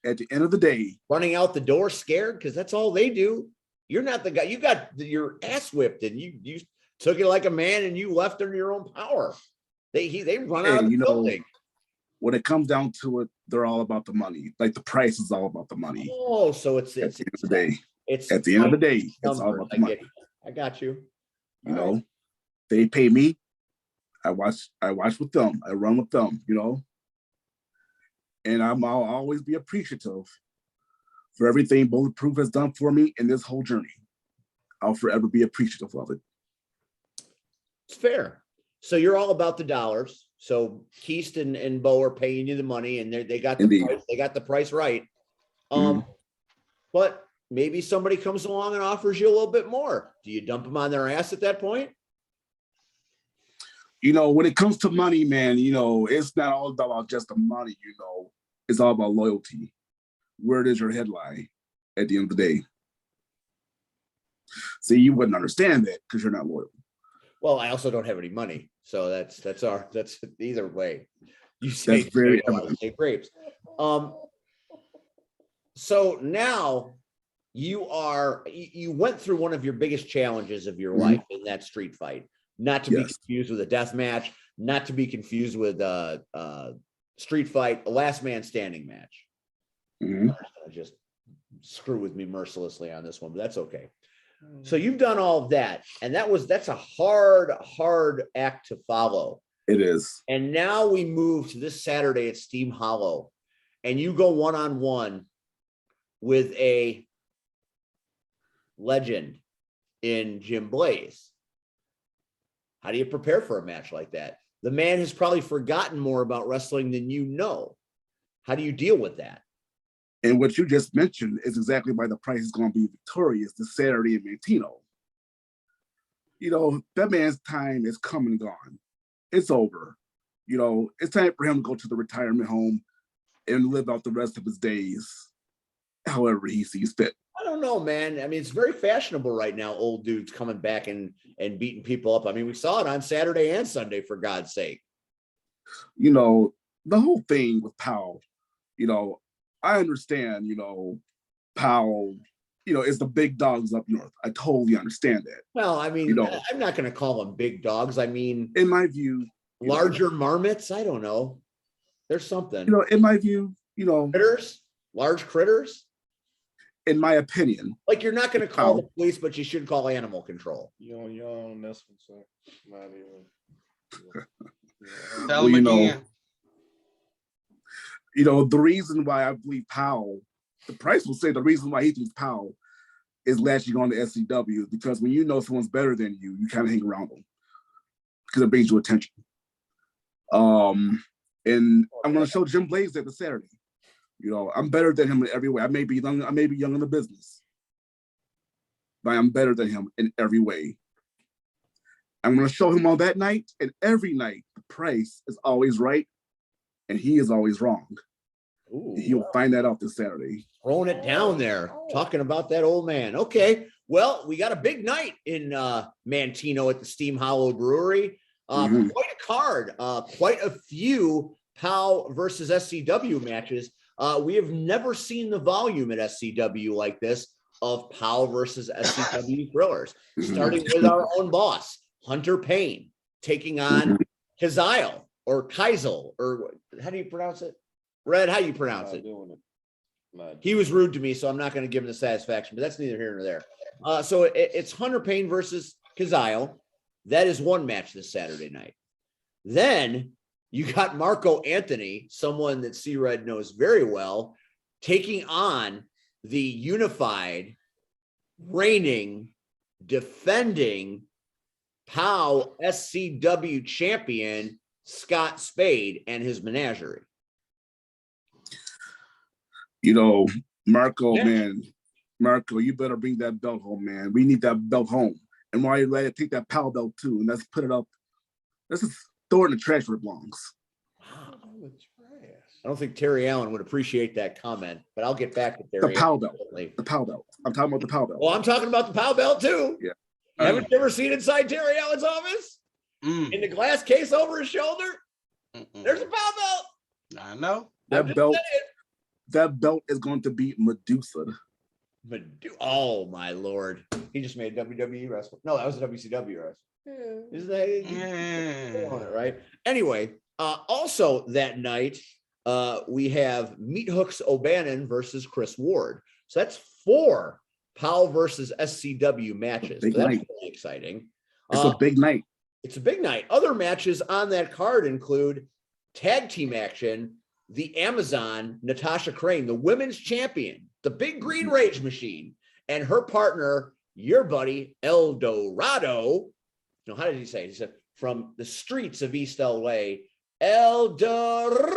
At the end of the day, running out the door scared, because that's all they do. You're not the guy. You got your ass whipped, and you took it like a man, and you left under your own power. They run out of the building. When it comes down to it, they're all about the money. Like the price is all about the money. Oh, so it's at the end of the day. It's at the end of the day, it's all about the money. I got you. You know, they pay me. I watch with them. I run with them. You know, and I'll always be appreciative for everything Bulletproof has done for me in this whole journey. I'll forever be appreciative of it. It's fair. So you're all about the dollars. So Keast and Bo are paying you the money, and they got the price, they got the price right. But maybe somebody comes along and offers you a little bit more. Do you dump them on their ass at that point? You know, when it comes to money, man, you know, it's not all about just the money, you know. It's all about loyalty. Where does your head lie at the end of the day? See, you wouldn't understand that because you're not loyal. Well, I also don't have any money. So that's either way. You say that's very grapes. So now you went through one of your biggest challenges of your life in that street fight. Not to be confused with a death match, not to be confused with a street fight, a last man standing match. Just screw with me mercilessly on this one, but that's okay. So you've done all of that, and that's a hard act to follow. It is. And now we move to this Saturday at Steam Hollow, and you go one-on-one with a legend in Jim Blaze. How do you prepare for a match like that? The man has probably forgotten more about wrestling than you know. How do you deal with that? And what you just mentioned is exactly why the price is going to be victorious this Saturday in Mantino. You know, that man's time is come and gone. It's over. You know, it's time for him to go to the retirement home and live out the rest of his days however he sees fit. I don't know, man. I mean, it's very fashionable right now, old dudes coming back and beating people up. I mean, we saw it on Saturday and Sunday, for God's sake. You know, the whole thing with Powell, I understand, Powell, is the big dogs up north. I totally understand that. Well, I mean, I'm not going to call them big dogs. I mean, in my view, larger marmots. I don't know. There's something. In my view, critters, large critters. In my opinion, like you're not going to call the police, but you should call animal control. You're on this one, so not even. Tell them again. The reason why I believe Powell, the Price will say the reason why he thinks Powell is latching on to SCW because when you know someone's better than you, you kind of hang around them because it brings you attention. And I'm going to show Jim Blaze that this Saturday. I'm better than him in every way. I may be young in the business, but I'm better than him in every way. I'm going to show him on that night, and every night, the Price is always right, and he is always wrong. Ooh, he'll find that out this Saturday. Throwing it down there, talking about that old man. Okay, well, we got a big night in Mantino at the Steam Hollow Brewery. Quite a card, quite a few POW versus SCW matches. We have never seen the volume at SCW like this of POW versus SCW thrillers, starting with our own boss, Hunter Payne, taking on Kazile or Keisel, or how do you pronounce it? Red, how do you pronounce it? He was rude to me, so I'm not going to give him the satisfaction, but that's neither here nor there. So it's Hunter Payne versus Kazile. That is one match this Saturday night. Then you got Marco Anthony, someone that C-Red knows very well, taking on the unified, reigning, defending POW SCW champion, Scott Spade, and his menagerie. Marco, man, Marco, you better bring that belt home, man. We need that belt home. And while you're ready, take that POW belt too, and let's put it up. Let's just throw it in the trash where it belongs. Wow. I don't think Terry Allen would appreciate that comment, but I'll get back to Terry. The POW belt. The POW belt. I'm talking about the POW belt. Well, I'm talking about the POW belt too. Yeah. Haven't you ever seen inside Terry Allen's office? In the glass case over his shoulder? There's a POW belt. I know. That belt is going to be Medusa. Oh my Lord! He just made WWE wrestling. No, that was a WCW wrestling. Is that right? Anyway, also that night we have Meat Hooks O'Bannon versus Chris Ward. So that's 4 POW versus SCW matches. So that's really exciting. It's a big night. It's a big night. Other matches on that card include tag team action. The Amazon, Natasha Crane, the women's champion, the big green rage machine, and her partner, your buddy, El Dorado. No, how did he say it? He said, from the streets of East LA, El Dorado.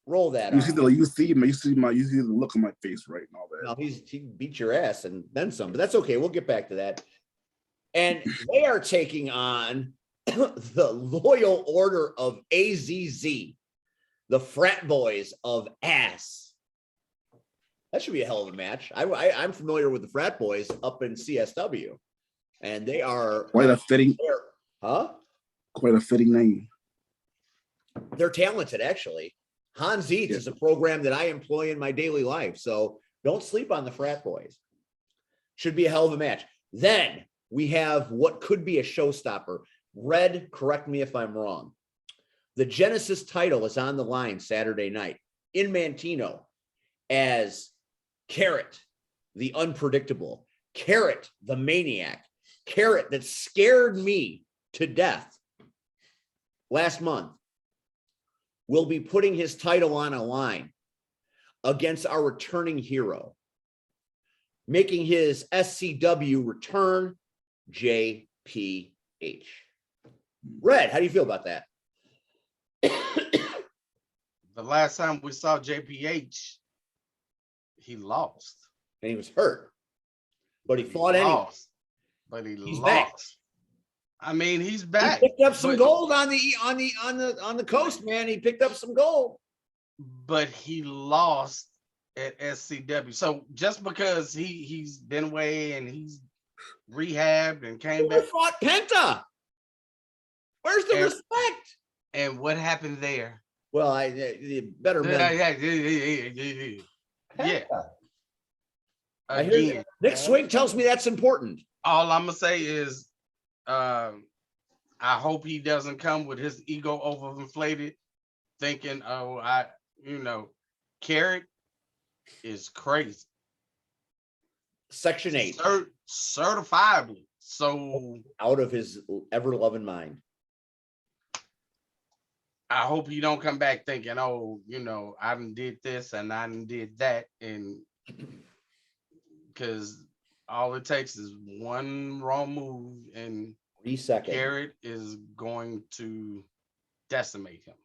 Roll that you see the look on my face, right? And all that. No, he beat your ass and then some, but that's okay. We'll get back to that. And they are taking on the Loyal Order of AZZ, the frat boys of ass. That should be a hell of a match. I'm familiar with the frat boys up in CSW, and they are quite a fitting, Quite a fitting name. They're talented, actually. Hans Eats is a program that I employ in my daily life, so don't sleep on the frat boys. Should be a hell of a match. Then we have what could be a showstopper. Red, correct me if I'm wrong. The Genesis title is on the line Saturday night in Mantino as Carrot, the unpredictable, Carrot, the maniac, Carrot that scared me to death last month, will be putting his title on a line against our returning hero, making his SCW return, JPH. Red, how do you feel about that? The last time we saw JPH, he lost. And he was hurt. But he fought anyway. But he's lost. Back. I mean, he's back. He picked up some gold on the coast, man. He picked up some gold. But he lost at SCW. So just because he's been away and he's rehabbed and came back. He fought Penta. Where's the respect? And what happened there? Well, the better men. Yeah. I hear Again, Nick Swing tells me that's important. all I'm gonna say is, I hope he doesn't come with his ego overinflated, thinking, "Oh, Carrot is crazy." Section 8. Certifiably. So Out of his ever-loving mind. I hope he don't come back thinking, "Oh, I done did this and I done did that," and because all it takes is one wrong move and 3 seconds. Carrot is going to decimate him.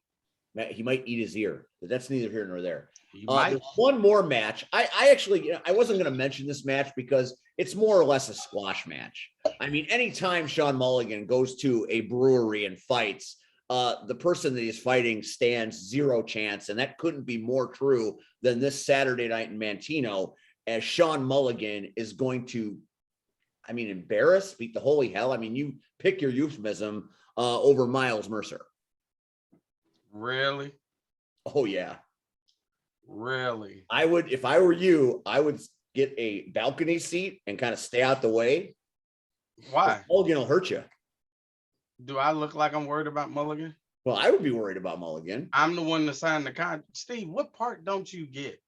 He might eat his ear, but that's neither here nor there. There's one more match. I actually, I wasn't going to mention this match because it's more or less a squash match. I mean, anytime Sean Mulligan goes to a brewery and fights, the person that he's fighting stands zero chance. And that couldn't be more true than this Saturday night in Mantino, as Sean Mulligan is going to, embarrass, beat the holy hell. You pick your euphemism over Miles Mercer. Really? Oh, yeah. Really? I would, if I were you, I would get a balcony seat and kind of stay out the way. Why? Mulligan will hurt you. Do I look like I'm worried about Mulligan? Well, I would be worried about Mulligan. I'm the one that signed the contract. Steve, what part don't you get?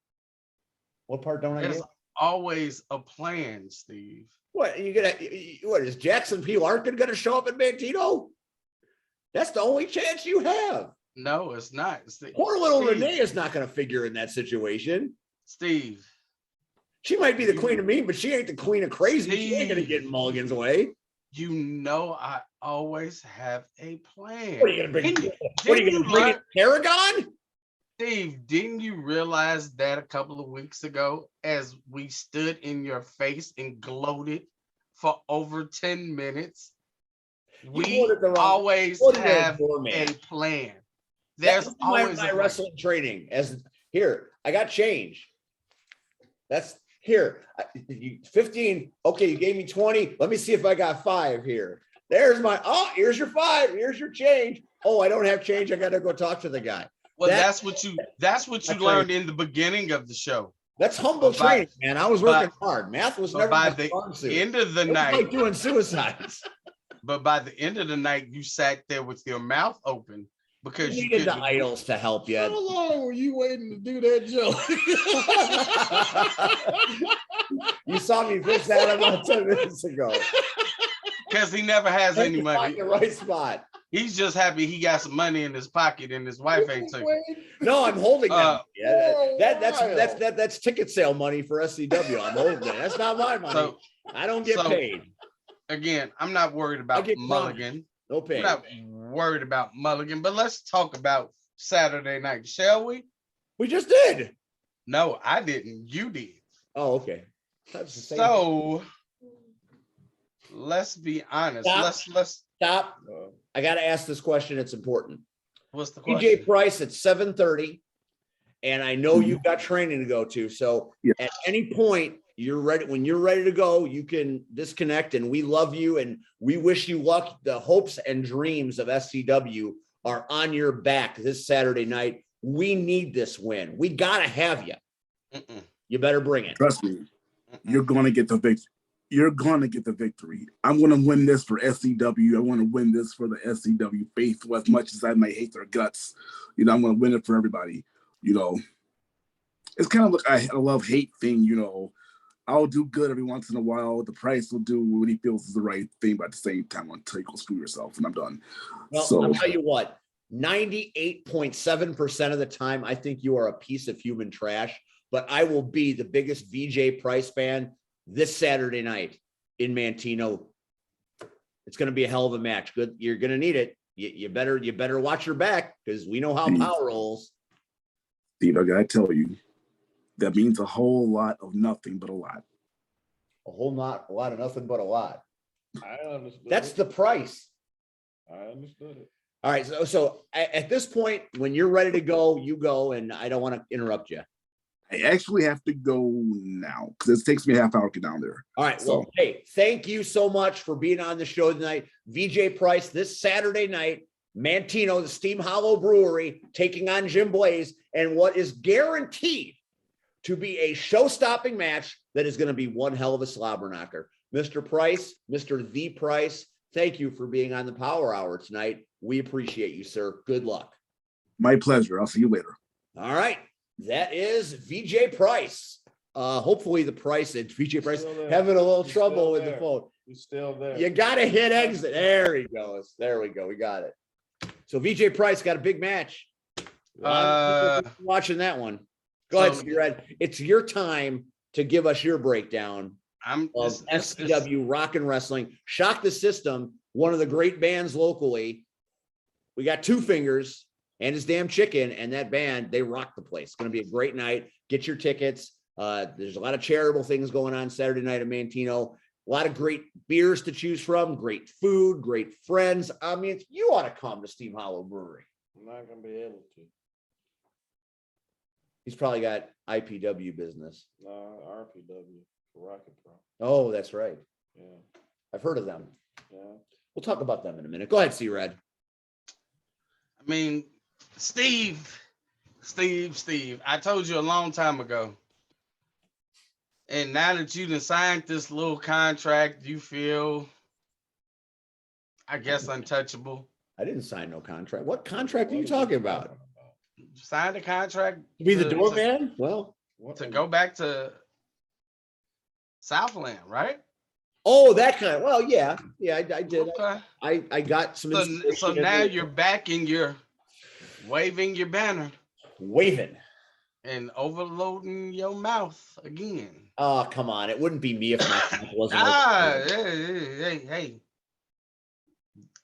What part don't I There's get? always a plan, Steve. What is Jackson P. Larkin going to show up at Mantino? That's the only chance you have. No, it's not. Poor little Steve, Renee is not going to figure in that situation. Steve. She might be the queen of mean, but she ain't the queen of crazy. She ain't going to get in Mulligan's way. I always have a plan. What are you going to bring it, Paragon? Steve, didn't you realize that a couple of weeks ago as we stood in your face and gloated for over 10 minutes? We always have a plan. There's always my wrestling training. I got change. That's here. 15. Okay, you gave me 20. Let me see if I got 5 here. Here's your 5. Here's your change. Oh, I don't have change. I got to go talk to the guy. Well, that's what you learned in the beginning of the show. That's humble training, man. I was working hard. Math was never by the end of the night. Like doing suicides. But by the end of the night, you sat there with your mouth open because you needed the idols to help you. How long were you waiting to do that joke? You saw me fix that about 10 minutes ago. Because he never has any money. Find the right spot. He's just happy he got some money in his pocket and his wife ain't took it. No, I'm holding them. That's ticket sale money for SCW. I'm holding it. That's not my money. So, I don't get paid. Again, I'm not worried about Mulligan. No pay. I'm not worried about Mulligan, but let's talk about Saturday night, shall we? We just did. No, I didn't. You did. Oh, okay. That's the same so let's be honest. Let's stop. I got to ask this question. It's important. What's the question? DJ Price at 7:30, and I know you've got training to go to. So at any point you're ready. When you're ready to go, you can disconnect. And we love you, and we wish you luck. The hopes and dreams of SCW are on your back this Saturday night. We need this win. We gotta have you. You better bring it. Trust me. You're gonna get the victory. You're gonna get the victory. I'm gonna win this for SCW. I want to win this for the SCW faithful. As much as I may hate their guts, I'm gonna win it for everybody. It's kind of like a love-hate thing. I'll do good every once in a while. The Price will do what he feels is the right thing, but at the same time, until you go screw yourself, and I'm done. Well, I'll tell you what. 98.7% of the time, I think you are a piece of human trash. But I will be the biggest VJ Price fan this Saturday night in Mantino. It's going to be a hell of a match. Good, you're going to need it. You better watch your back because we know how power rolls. Steve, I gotta tell you, that means a whole lot of nothing but a lot. A lot of nothing but a lot. I understood. That's the price. I understood it. All right. So at this point, when you're ready to go, you go, and I don't want to interrupt you. I actually have to go now because it takes me a half hour to get down there. All right. Well, hey, thank you so much for being on the show tonight. VJ Price this Saturday night Mantino, the Steam Hollow Brewery, taking on Jim Blaze, and what is guaranteed to be a show-stopping match that is going to be one hell of a slobber knocker. Mr. Price, Mr. The Price, thank you for being on the Power Hour tonight. We appreciate you, sir. Good luck. My pleasure. I'll see you later. All right. That is VJ Price. Hopefully the price and VJ Price having a little trouble with the phone. He's still there. You got to hit exit. There he goes. There we go. We got it. So VJ Price got a big match. Watching that one. Go ahead, C-Red. It's your time to give us your breakdown of SCW Rock and Wrestling. Shock the System, one of the great bands locally. We got Two Fingers and his damn chicken, and that band, they rock the place. It's going to be a great night. Get your tickets. There's a lot of charitable things going on Saturday night at Mantino. A lot of great beers to choose from, great food, great friends. I mean, you ought to come to Steam Hollow Brewery. I'm not gonna be able to. He's probably got IPW business. No, RPW for Rocket Pro. Oh, that's right. Yeah, I've heard of them. yeah. We'll talk about them in a minute. Go ahead, C-Red. I mean, Steve, I told you a long time ago. And now that you done signed this little contract, you feel, I guess, untouchable. I didn't sign no contract. What contract are you talking about? You signed a contract To be the doorman? Well, to go back to Southland, right? oh, that kind of, well, yeah, I did. Okay. I got some. So now you're back and you're waving your banner waving and overloading your mouth again. Oh, come on. It wouldn't be me if my mouth wasn't. Hey.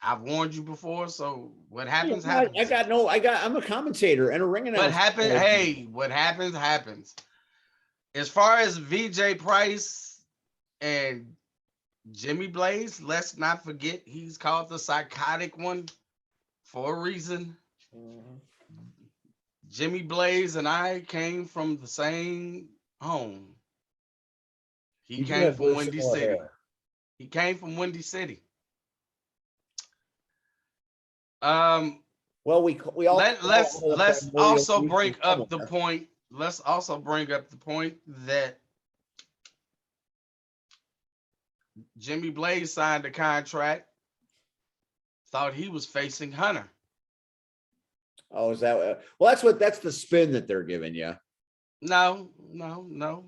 I've warned you before, so what happens, happens. I'm a commentator and a ring announcer. What happens. As far as VJ Price and Jimmy Blaze, let's not forget he's called the psychotic one for a reason. Mm-hmm. Jimmy Blaze and I came from the same home. He came from Windy City. He came from Windy City. Well, we all let's also bring up the point. Let's also bring up the point that Jimmy Blaze signed a contract, thought he was facing Hunter. Oh, is that well? That's the spin that they're giving you. No.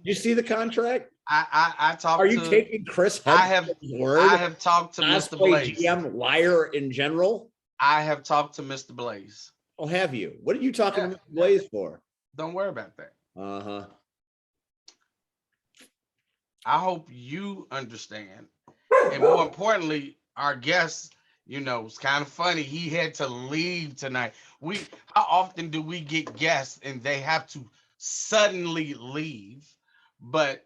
You see the contract? I talked. Are you taking Chris? I have talked to Mr. Blaze. GM liar in general. I have talked to Mr. Blaze. Oh, have you? What are you talking to Mr. Blaze for? Don't worry about that. Uh-huh. I hope you understand. And more importantly, our guest, it's kind of funny. He had to leave tonight. How often do we get guests and they have to suddenly leave? But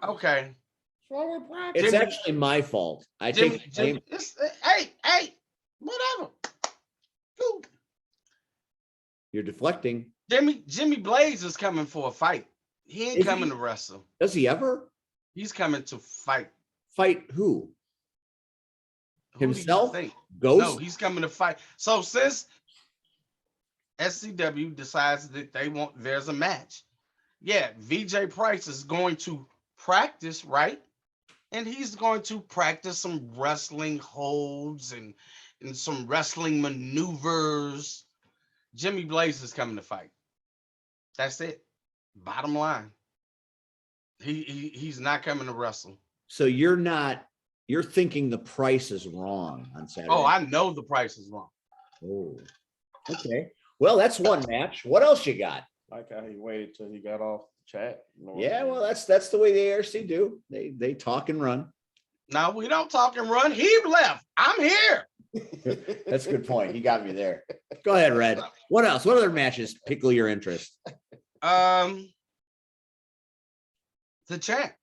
okay. It's actually my fault. Hey, whatever. Dude. You're deflecting. Jimmy Blaze is coming for a fight. He ain't coming to wrestle. Does he ever? He's coming to fight. Fight who? Himself? Ghost? No, he's coming to fight. So since SCW decides that there's a match. Yeah, VJ Price is going to practice, right? And he's going to practice some wrestling holds and some wrestling maneuvers. Jimmy Blaze is coming to fight. That's it. Bottom line. He's not coming to wrestle. So you're thinking the price is wrong on Saturday. Oh, I know the price is wrong. Oh, okay. Well, that's one match. What else you got? Like how he waited till he got off the chat. Yeah, well, that's the way the ARC do. They talk and run. No, we don't talk and run. He left. I'm here. That's a good point. You got me there. Go ahead, Red. What else? What other matches tickle your interest? The champ.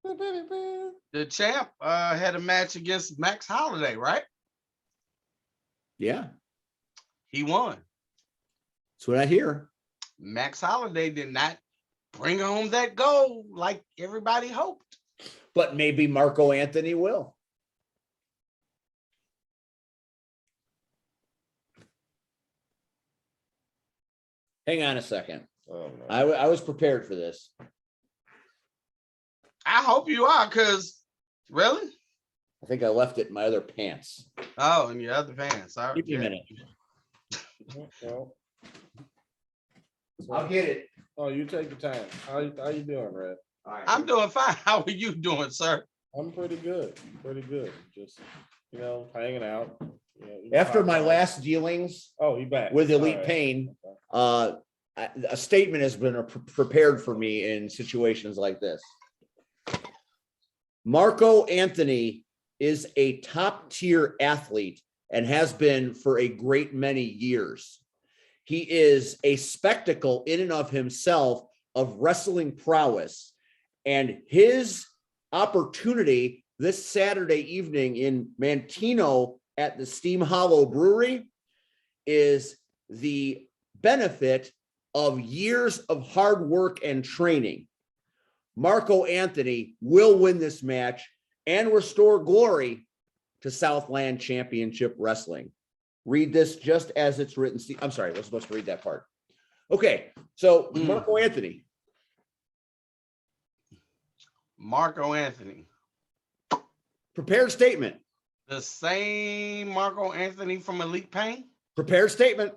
The champ had a match against Max Holiday, right? Yeah. He won. That's what I hear. Max Holiday did not bring home that goal like everybody hoped. But maybe Marco Anthony will. Hang on a second. Oh, no. I was prepared for this. I hope you are, because really? I think I left it in my other pants. Oh, in your other pants. All right. Give me a minute. Well, I'll get it. oh, you take your time. How you doing, Red? I'm doing fine. How are you doing, sir? I'm pretty good. Pretty good. Just, hanging out. After my last dealings Oh, he back. with Elite All right. Pain, a statement has been prepared for me in situations like this. Marco Anthony is a top tier athlete and has been for a great many years. He is a spectacle in and of himself of wrestling prowess, and his opportunity this Saturday evening in Mantino at the Steam Hollow Brewery is the benefit of years of hard work and training. Marco Anthony will win this match and restore glory to Southland Championship Wrestling. Read this just as it's written. I'm sorry, I was supposed to read that part. Okay, so Marco Anthony. Marco Anthony. Prepared statement. The same Marco Anthony from Elite Pain? Prepared statement.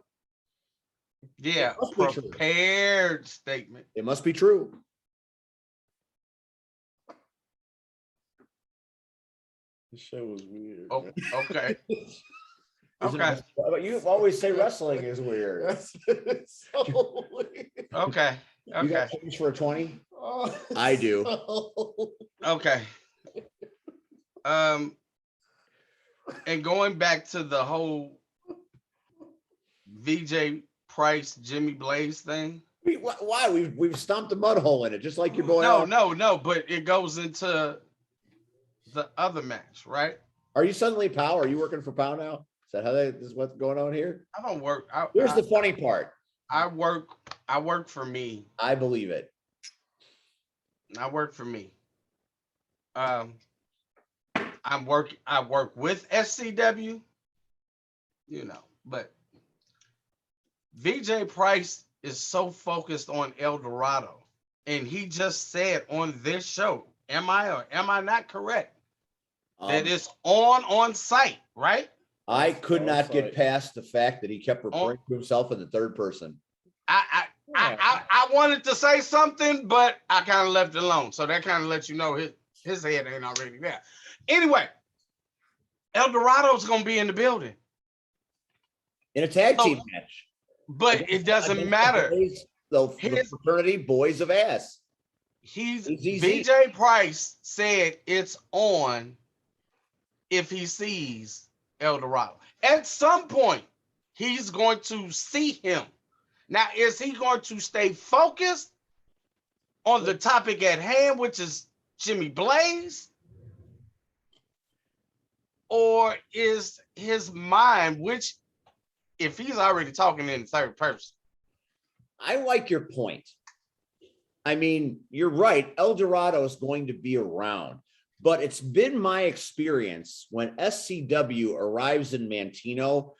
Yeah, Must be true. prepared statement. It must be true. The show was weird. Oh, okay. Isn't Okay. it? But you always say wrestling is weird. That's so weird. Okay. You Okay. got change for a 20? Oh, I do. so- Okay. And going back to the whole VJ Price, Jimmy Blaze thing. Why? We've stomped a mud hole in it, just like you're going. No, but it goes into the other match, right? Are you suddenly POW? Are you working for POW now? Is that how this is what's going on here? I don't work. Here's the funny part. I work for me. I believe it. I work for me. I work with SCW, but VJ Price is so focused on El Dorado, and he just said on this show, am I or am I not correct? That it's on site, right? I could not get site. past the fact that he kept referring to himself in the third person. I wanted to say something, but I kind of left it alone. So that kind of lets you know his head ain't already there. Anyway, El Dorado's gonna be in the building, In a tag team match. but it doesn't Against matter. The fraternity boys of ass. VJ Price said it's on if he sees El Dorado. At some point, he's going to see him. Now, is he going to stay focused on the topic at hand, which is Jimmy Blaze? Or is his mind, which if he's already talking in third person? I like your point. I mean, you're right. El Dorado is going to be around, but it's been my experience when SCW arrives in Mantino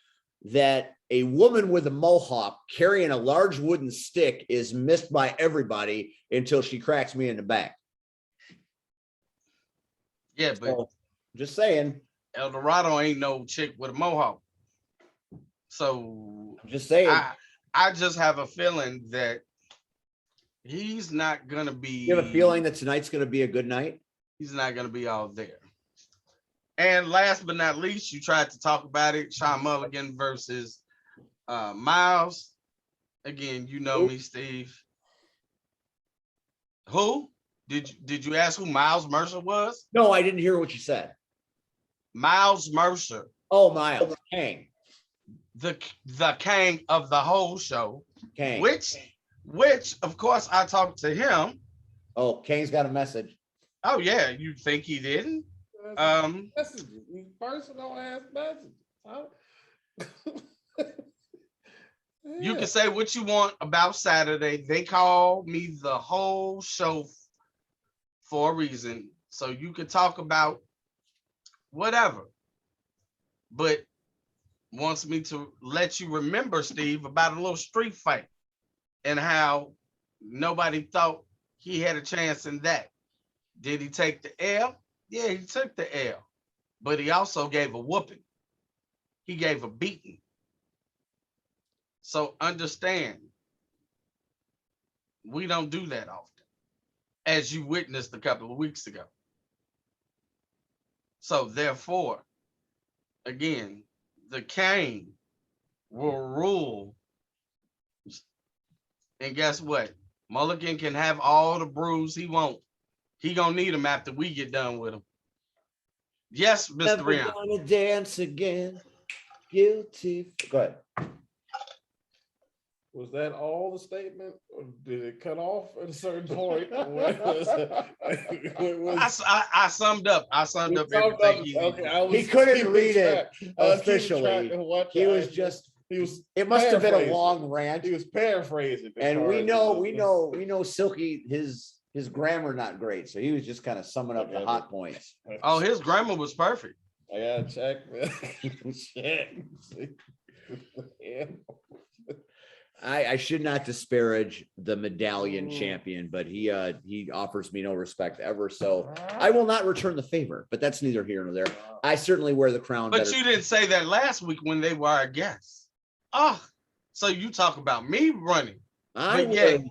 that a woman with a mohawk carrying a large wooden stick is missed by everybody until she cracks me in the back. Yeah, but So, just saying. El Dorado ain't no chick with a mohawk. So I'm just saying. I just have a feeling that he's not gonna be. You have a feeling that tonight's going to be a good night? He's not gonna be all there. And last but not least, you tried to talk about it. Sean Mulligan versus Miles. Again, you know me, Steve. Who? Did you ask who Miles Mercer was? No, I didn't hear what you said. Miles Mercer, Oh, Miles. Kang. the king of the whole show, Kang. which of course I talked to him. Oh, Kang's got a message. Oh yeah, you think he didn't? Messages. These personal ass messages. You can say what you want about Saturday. They called me the whole show for a reason. So you can talk about whatever. But wants me to let you remember, Steve, about a little street fight and how nobody thought he had a chance in that. Did he take the L? Yeah, he took the L, but he also gave a whooping. He gave a beating. So understand, we don't do that often, as you witnessed a couple of weeks ago. So therefore, again, the Kane will rule. And guess what? Mulligan can have all the brews he wants. He gonna need them after we get done with him. Yes, Mr. Never Rion. gonna dance again. Guilty. Go ahead. Was that all the statement, or did it cut off at a certain point? I summed up. I summed up everything. He couldn't read it officially. He was just. It must have been a long rant. He was paraphrasing. And we know Silky, his grammar not great, so he was just kind of summing up the hot points. Oh, his grammar was perfect. I gotta check. Yeah. I should not disparage the medallion champion, but he offers me no respect ever. So I will not return the favor, but that's neither here nor there. I certainly wear the crown. But better. you didn't say that last week when they were our guests. Oh, so you talk about me running. But yet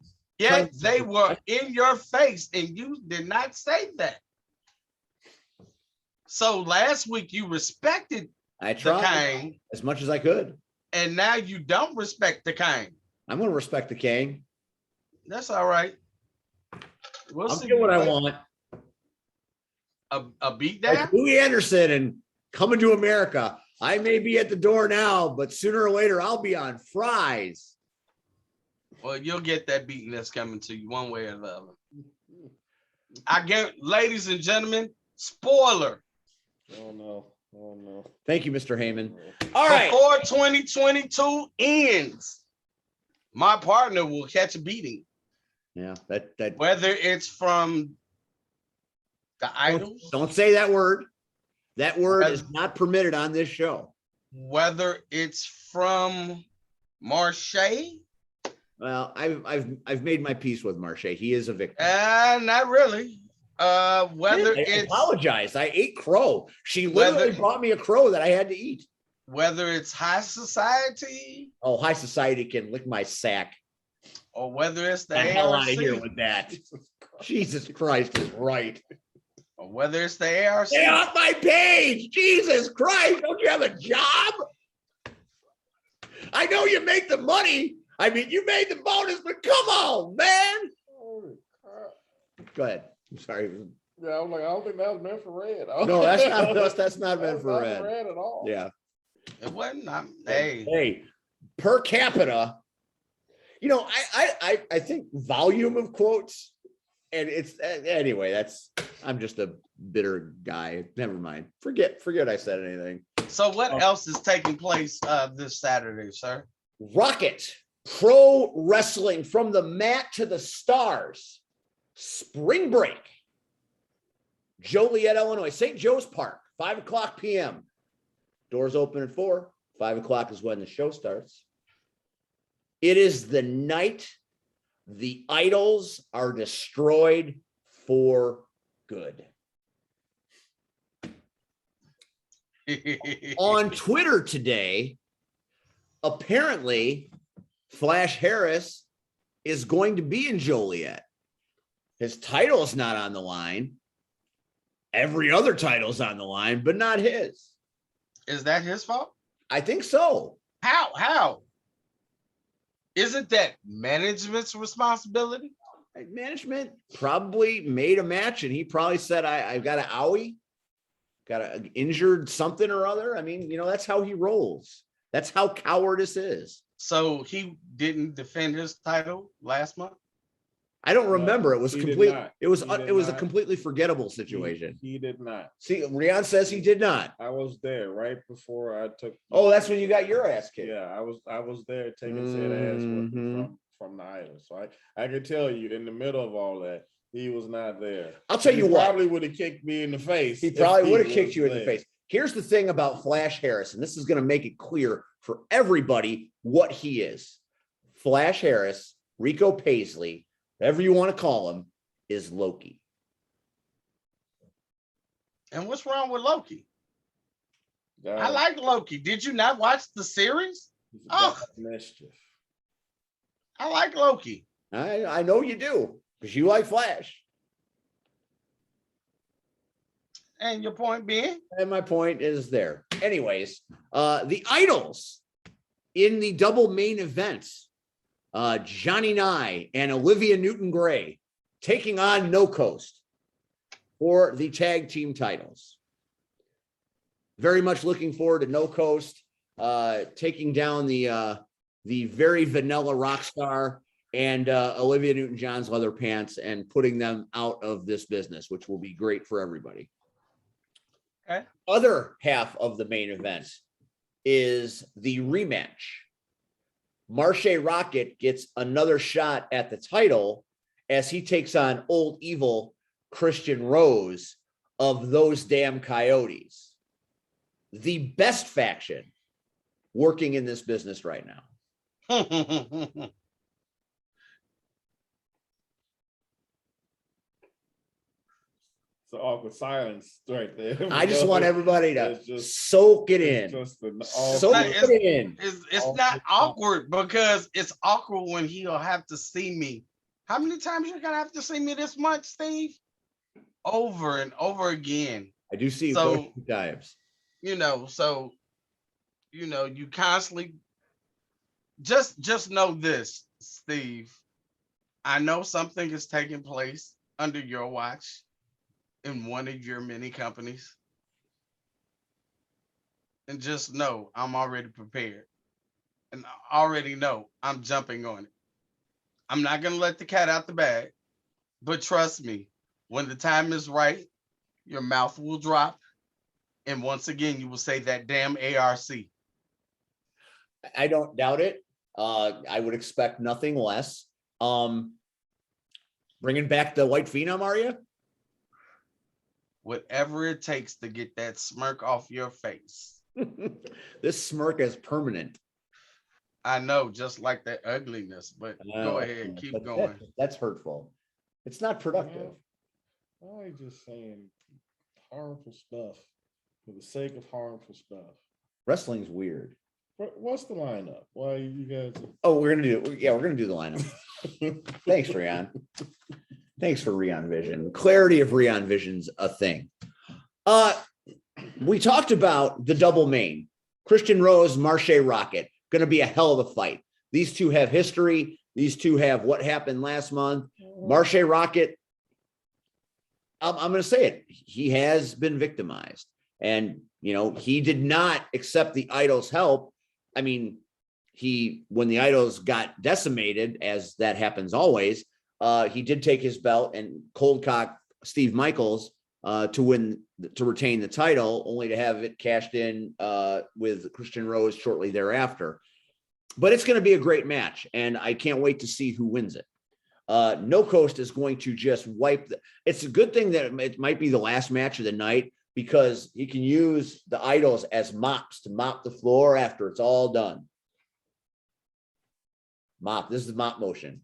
they were in your face and you did not say that. So last week you respected I tried the Kane as much as I could. And now you don't respect the Kane. I'm going to respect the King. That's all right. I'll get what I want. A beat down? Like Louis Anderson and Coming to America. I may be at the door now, but sooner or later I'll be on fries. Well, you'll get that beating that's coming to you one way or the other. I get, ladies and gentlemen, spoiler. Oh no. Thank you, Mr. Heyman. All right. Before 2022 ends, my partner will catch a beating. Yeah, that whether it's from the Idols. Don't say that word. That word is not permitted on this show. Whether it's from Marche. Well, I've made my peace with Marche. He is a victim. Not really. Whether I it's apologize. I ate crow. She literally brought me a crow that I had to eat. Whether it's high society. Oh, high society can lick my sack. Or whether it's the hell ARC. out of here with that. Jesus Christ is right. Or whether it's the ARC. Stay off my page. Jesus Christ. Don't you have a job? I know you make the money. I mean, you made the bonus, but come on, man. Holy crap. Go ahead. I'm sorry. Yeah, I'm like, I don't think that was meant for red. No, that's not meant for red. Red at all. Yeah. It wasn't. Hey, per capita, you know, I think volume of quotes, and it's anyway, I'm just a bitter guy. Never mind. Forget I said anything. So what else is taking place this Saturday, sir? Rocket Pro Wrestling from the mat to the stars. Spring break. Joliet, Illinois, St. Joe's Park, 5:00 p.m. Doors open at 4. 5:00 is when the show starts. It is the night the idols are destroyed for good. On Twitter today, apparently, Flash Harris is going to be in Joliet. His title is not on the line. Every other title's on the line, but not his. Is that his fault? I think so. How? Isn't that management's responsibility? Management probably made a match, and he probably said, I've got an owie, got an injured something or other. I mean, you know, that's how he rolls. That's how cowardice is. So he didn't defend his title last month? I don't remember. It was complete. It was a completely forgettable situation. He did not. See, Rion says he did not. I was there right before I took. Oh, that's when you got your ass kicked. Yeah, I was there taking said ass from the idol. So I can tell you, in the middle of all that, he was not there. I'll tell you what. Probably would have kicked me in the face. He probably would have kicked you in the face. Here's the thing about Flash Harris, and this is going to make it clear for everybody what he is. Flash Harris Rico Paisley, whatever you want to call him, is Loki. And what's wrong with Loki? God, I like Loki. Did you not watch the series? he's a Oh. God of mischief. I like Loki. I know you do, because you like Flash. And your point being? And my point is there. Anyways, the idols in the double main events, Johnny Nye and Olivia Newton-Gray taking on No Coast for the tag team titles. Very much looking forward to No Coast taking down the very vanilla rock star and Olivia Newton-John's leather pants and putting them out of this business, which will be great for everybody. Okay. Other half of the main event is the rematch. Marshe Rockett gets another shot at the title as he takes on Old Evil Christian Rose of Those Damn Coyotes. The best faction working in this business right now. It's an awkward silence right there. I just want everybody to soak it in. Soak it in. It's not awkward because it's awkward when he'll have to see me. How many times you're gonna have to see me this month, Steve? Over and over again. I do see you So, quite a few times. You constantly just know this, Steve. I know something is taking place under your watch in one of your many companies. And just know I'm already prepared. And I already know I'm jumping on it. I'm not going to let the cat out the bag. But trust me, when the time is right, your mouth will drop. And once again, you will say that damn ARC. I don't doubt it. I would expect nothing less. Bringing back the White Phenom, are you? Whatever it takes to get that smirk off your face. This smirk is permanent. I know, just like that ugliness, but go ahead, keep going. That's hurtful. It's not productive. Why are you just saying harmful stuff for the sake of harmful stuff? Wrestling's weird. What's the lineup? Why you guys? Oh, we're gonna do the lineup. Thanks, Rion. Thanks for Rion Vision. Clarity of Rion Vision's a thing. We talked about the double main. Christian Rose, Marshe Rockett. Going to be a hell of a fight. These two have history. These two have what happened last month. Marshe Rockett, I'm going to say it. He has been victimized. And, he did not accept the Idol's help. I mean, when the Idols got decimated, as that happens always, he did take his belt and cold cock Steve Michaels to retain the title, only to have it cashed in with Christian Rose shortly thereafter. But it's going to be a great match, and I can't wait to see who wins it. No Coast is going to just wipe. It's a good thing that it might be the last match of the night, because he can use the Idols as mops to mop the floor after it's all done. Mop. This is the mop motion.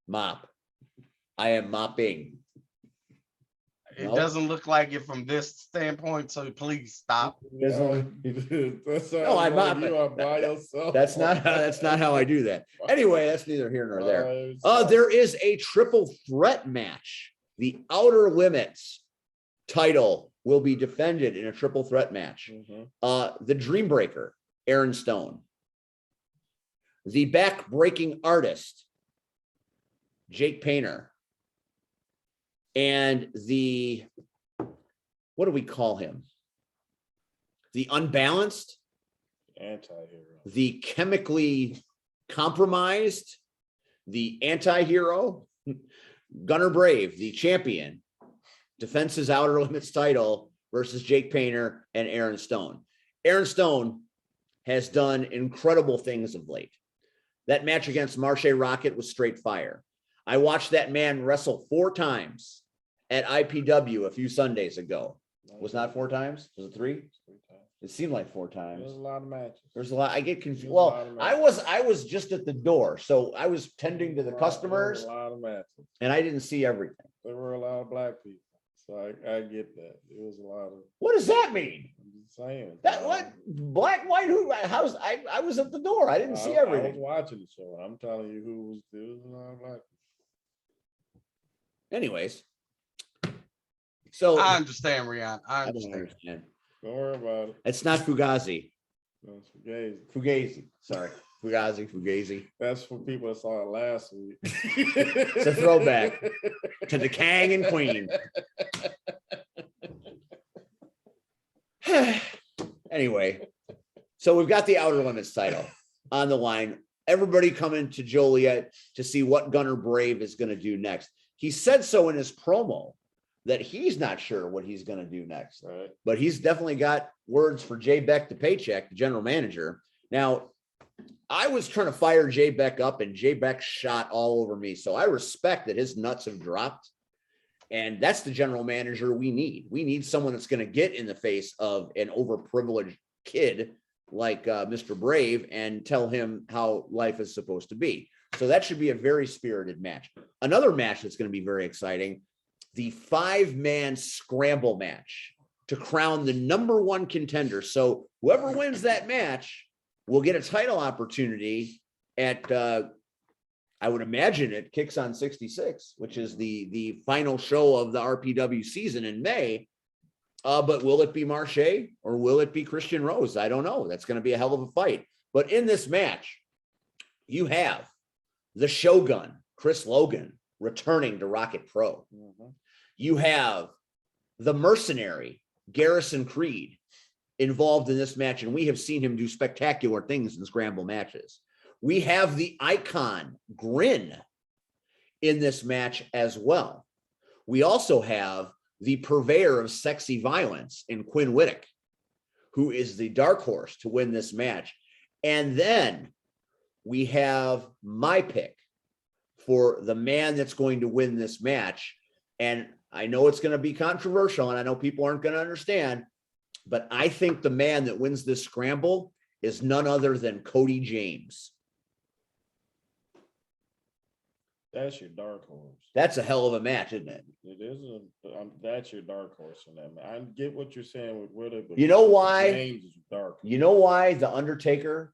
Mop. I am mopping. It doesn't look like it from this standpoint, so please stop. No, I'm not. You are by yourself. That's not how I do that. Anyway, that's neither here nor there. There is a triple threat match. The Outer Limits title will be defended in a triple threat match. The Dreambreaker, Aaron Stone. The Back-Breaking Artist, Jake Painter. And what do we call him? The Unbalanced, anti-hero, the Chemically Compromised, the Anti-Hero, Gunner Brave, the champion, defends his Outer Limits title versus Jake Painter and Aaron Stone. Aaron Stone has done incredible things of late. That match against Marshe Rockett was straight fire. I watched that man wrestle 4 times at IPW a few Sundays ago. Was not 4 times? Was it 3? It seemed like 4 There's times. a lot of matches. There's a lot. I get confused. There's a lot Well, of I was just at the door, so I was tending to the There customers, was a lot of matches. and I didn't see everything. There were a lot of black people, so I get that. It was a lot of. What does that mean? I'm just saying. That what black, white, who? How's I was at the door. I didn't see I was everything. watching the show. I'm telling you who was. There was a lot of black Anyways, so I understand, Rihanna. I I don't understand. understand. people. Don't worry about it. It's not Fugazi. That's for gays. Fugazi. Sorry, Fugazi. That's for people that saw it last week. It's a throwback to the King and Queen. Anyway, so we've got the Outer Limits title on the line. Everybody coming to Joliet to see what Gunner Brave is going to do next. He said so in his promo that he's not sure what he's going to do next, Right. but he's definitely got words for Jay Beck, the paycheck, the general manager. Now, I was trying to fire Jay Beck up, and Jay Beck shot all over me. So I respect that his nuts have dropped. And that's the general manager we need. We need someone that's going to get in the face of an overprivileged kid like Mr. Brave and tell him how life is supposed to be. So that should be a very spirited match. Another match that's going to be very exciting, the 5-man scramble match to crown the #1 contender. So whoever wins that match will get a title opportunity at I would imagine it kicks on 66, which is the final show of the RPW season in May. But will it be Marche or will it be Christian Rose? I don't know. That's going to be a hell of a fight. But in this match, you have the Shogun, Chris Logan, returning to Rocket Pro. Mhm. You have the mercenary, Garrison Creed, involved in this match, and we have seen him do spectacular things in scramble matches. We have the icon Grin in this match as well. We also have the purveyor of sexy violence in Quinn Whittick, who is the dark horse to win this match. And then we have my pick for the man that's going to win this match. And I know it's going to be controversial, and I know people aren't going to understand, but I think the man that wins this scramble is none other than Cody James. That's your dark horse. That's a hell of a match, isn't it? It is that's your dark horse in that. I get what you're saying with Whittick, but You know why? James is dark. You know why the Undertaker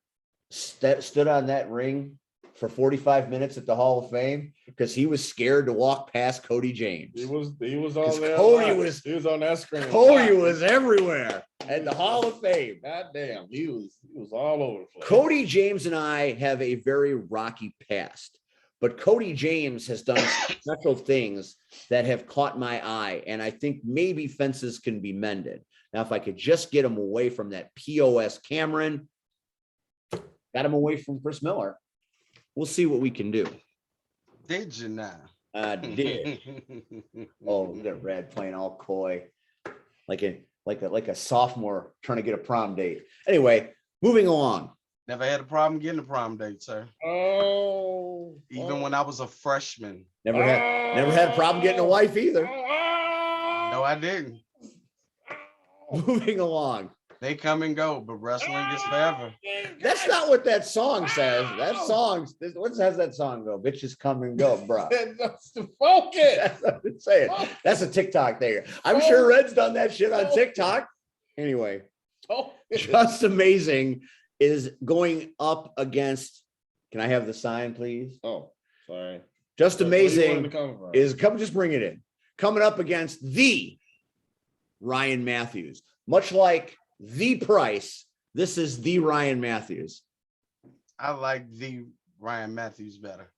stood on that ring for 45 minutes at the Hall of Fame? Because he was scared to walk past Cody James. He was on 'Cause there. Cody was- He was on that screen. Cody was everywhere at the Hall of Fame. God damn, he was all over the place. Cody James and I have a very rocky past, but Cody James has done special things that have caught my eye, and I think maybe fences can be mended. Now, if I could just get him away from that POS Cameron, got him away from Chris Miller, we'll see what we can do. Did you now? I did. Oh, look at Red playing all coy, like a sophomore trying to get a prom date. Anyway, moving along. Never had a problem getting a prom date, sir. Oh, Even when I was a freshman. Never had a problem getting a wife either. No, I didn't. Moving along. They come and go, but wrestling is forever. That's not what that song says. That song, what does that song go? Bitches come and go, bro. That's the focus. That's what I'm saying. That's a TikTok thing. I'm sure Red's done that shit on TikTok. Anyway, Just Amazing is going up against, can I have the sign, please? Oh, sorry. Just That's where you wanted Amazing to come from. is just bring it in. Coming up against the Ryan Matthews. Much like The Price, this is the Ryan Matthews. I like the Ryan Matthews better.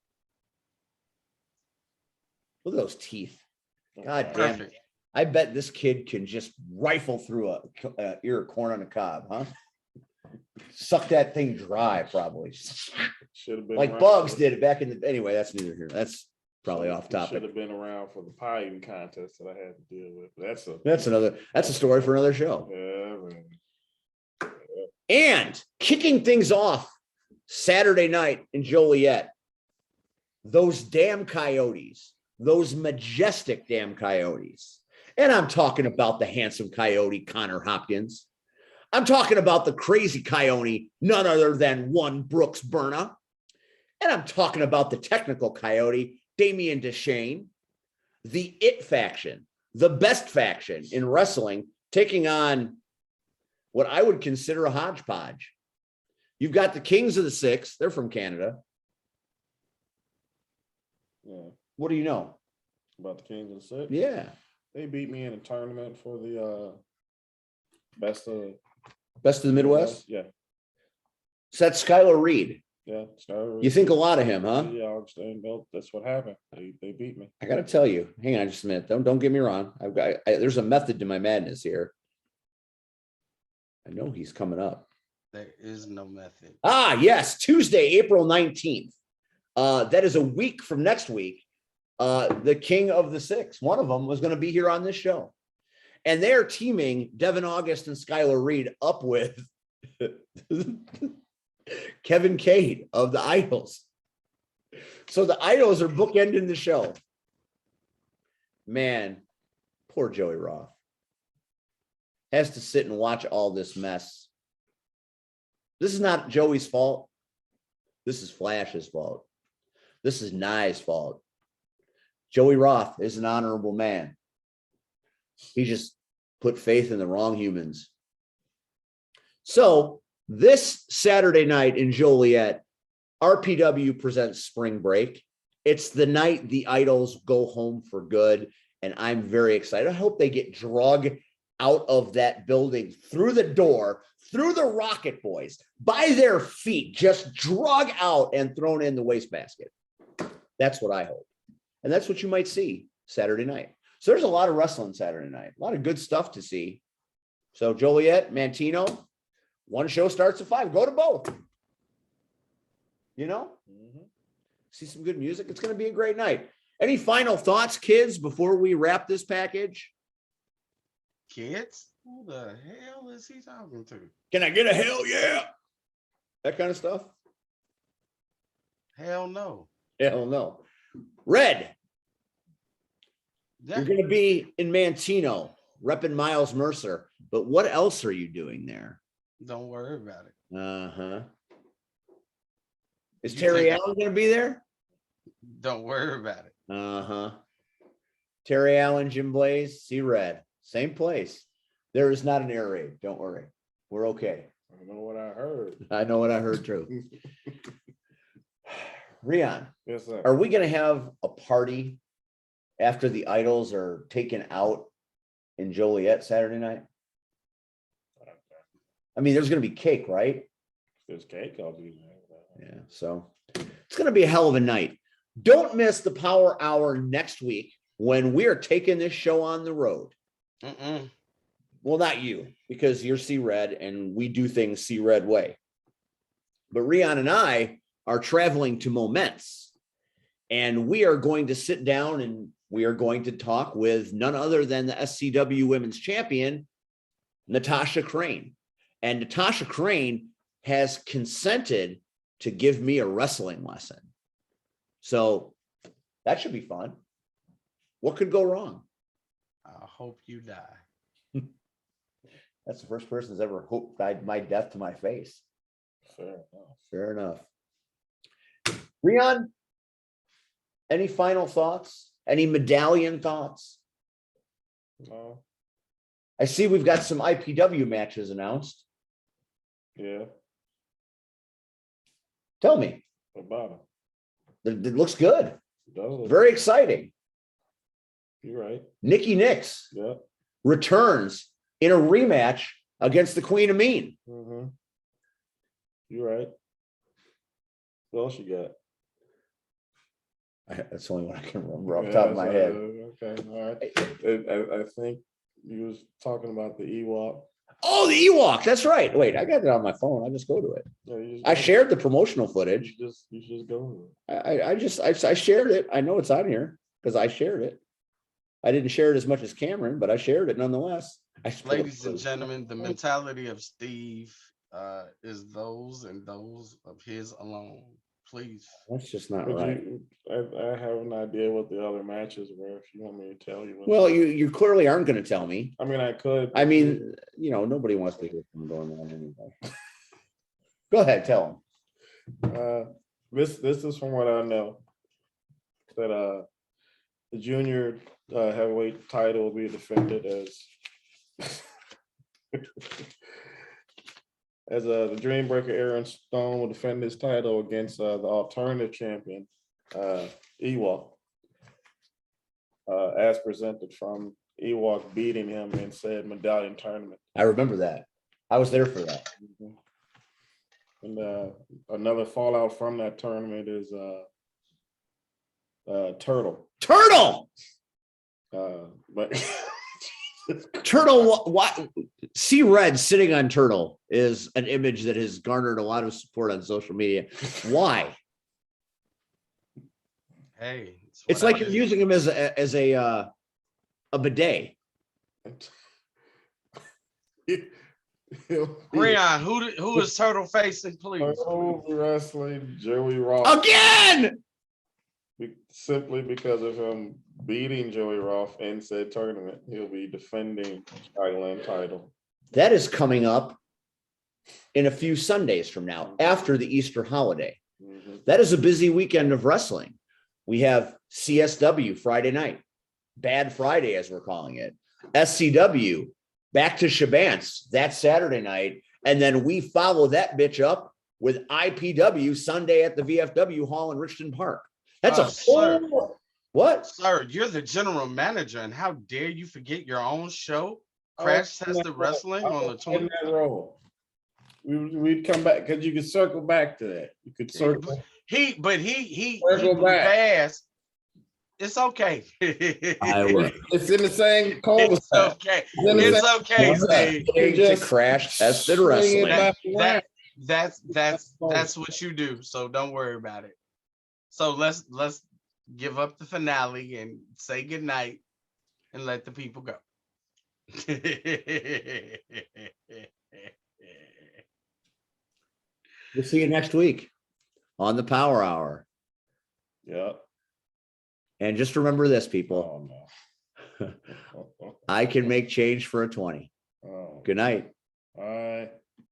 Look at those teeth. God damn it. Perfect. I bet this kid can just rifle through a ear of corn on the cob, huh? Suck that thing dry, probably. Should have been Like around Bugs for- did it back in the. Anyway, that's neither here. That's probably off Should topic. have been around for the pie eating contest that I had to deal with. That's a story for another show. Yeah, man. And kicking things off Saturday night in Joliet, those damn Coyotes, those majestic damn Coyotes. And I'm talking about the handsome Coyote, Connor Hopkins. I'm talking about the crazy coyote, none other than one Brooks Berna. And I'm talking about the technical coyote, Damian DeShane, the It faction, the best faction in wrestling, taking on what I would consider a hodgepodge. You've got the Kings of the Six. They're from Canada. Yeah. What do you know? About the Kings of the Six? Yeah. They beat me in a tournament for the best of the Midwest? Yeah. So that's Skylar Reed. Yeah. You think a lot of him, huh? Yeah, I understand. That's what happened. They beat me. I got to tell you, hang on just a minute. Don't get me wrong. There's a method to my madness here. I know he's coming up. There is no method. Ah, yes, Tuesday, April 19th. That is a week from next week. The King of the Six, one of them was going to be here on this show. And they're teaming Devin August and Skylar Reed up with Kevin Cade of the Idols. So the Idols are bookending the show. Man, poor Joey Roth has to sit and watch all this mess. This is not Joey's fault. This is Flash's fault. This is Nye's fault. Joey Roth is an honorable man. He just put faith in the wrong humans. So this Saturday night in Joliet, RPW presents Spring Break. It's the night the Idols go home for good, and I'm very excited. I hope they get drug out of that building through the door, through the Rocket Boys, by their feet, just drug out and thrown in the wastebasket. That's what I hope. And that's what you might see Saturday night. So there's a lot of wrestling Saturday night, a lot of good stuff to see. So Joliet, Mantino, one show starts at 5. Go to both. You know, see some good music. It's going to be a great night. Any final thoughts, kids, before we wrap this package? Kids? Who the hell is he talking to? Can I get a hell yeah? That kind of stuff? Hell no. Hell no. Red, Yeah. you're going to be in Mantino, repping Miles Mercer. But what else are you doing there? Don't worry about it. Uh-huh. Is You Terry think Allen going to be there? Don't worry about it. Uh-huh. Terry Allen, Jim Blaze, see Red. Same place. There is not an air raid. Don't worry. We're okay. I know what I heard. I know what I heard too. Rion, Yes, sir. are we going to have a party after the Idols are taken out in Joliet Saturday night? I mean, there's going to be cake, right? There's cake. I'll be there. Yeah. So it's going to be a hell of a night. Don't miss the Power Hour next week when we are taking this show on the road. Well, not you, because you're C-Red and we do things C-Red way. But Rion and I are traveling to Moments, and we are going to sit down and we are going to talk with none other than the SCW Women's Champion, Natasha Crane. And Natasha Crane has consented to give me a wrestling lesson. So that should be fun. What could go wrong? I hope you die. That's the first person that's ever hoped my death to my face. Fair enough. Fair enough. Rion, any final thoughts? Any medallion thoughts? No. I see we've got some IPW matches announced. Yeah. Tell me. What about It looks good. it? Does look- Very exciting. You're right. Nikki Nix Yeah. returns in a rematch against the Queen of Mean. Mm-hmm. You're right. What else you got? That's the only one I can remember off the top of my head. Okay. All right. I think you was talking about the Ewok. Oh, the Ewok. That's right. Wait, I got it on my phone. I'll just go to it. Yeah, you just I go. shared the promotional footage. You just go. I shared it. I know it's on here because I shared it. I didn't share it as much as Cameron, but I shared it nonetheless. Ladies and gentlemen, the mentality of Steve is those and those of his alone. please. That's just not But right. I have an idea what the other matches were. If you want me to tell you. Well, you clearly aren't going to tell me. I mean, I could. I mean, nobody wants to hear from going on anyway. Go ahead, tell them. This is from what I know that the junior heavyweight title will be defended as the Dreambreaker Aaron Stone will defend his title against the alternative champion Ewok, as presented from Ewok beating him in said medallion tournament. I remember that. I was there for that. And another fallout from that tournament is Turtle. Turtle. But Turtle. What? See red sitting on Turtle is an image that has garnered a lot of support on social media. Why? Hey, It's like you're using him as a bidet. Breon, who is Turtle facing, please? Turtle wrestling Joey Roth Again. simply because of him beating Joey Roth in said tournament. He'll be defending Thailand title. That is coming up in a few Sundays from now, after the Easter holiday. That is a busy weekend of wrestling. We have CSW Friday night, Bad Friday, as we're calling it. SCW, back to Shabant's, that Saturday night. And then we follow that bitch up with IPW Sunday at the VFW Hall in Richmond Park. That's a whole, what? Sir, you're the general manager, and how dare you forget your own show, Crash Tested Wrestling on the 20th? We'd come back because you could circle back to that. You could circle. He Circle blew back. past. It's okay. I will. It's in the same It's cul-de-sac. okay. It's It's okay, Steve. To Crash Tested Wrestling. That's what you do. So don't worry about it. So let's give up the finale and say goodnight and let the people go. We'll see you next week on the Power Hour. Yep. And just remember this, people. Oh no. I can make change for a 20. Oh. Good night.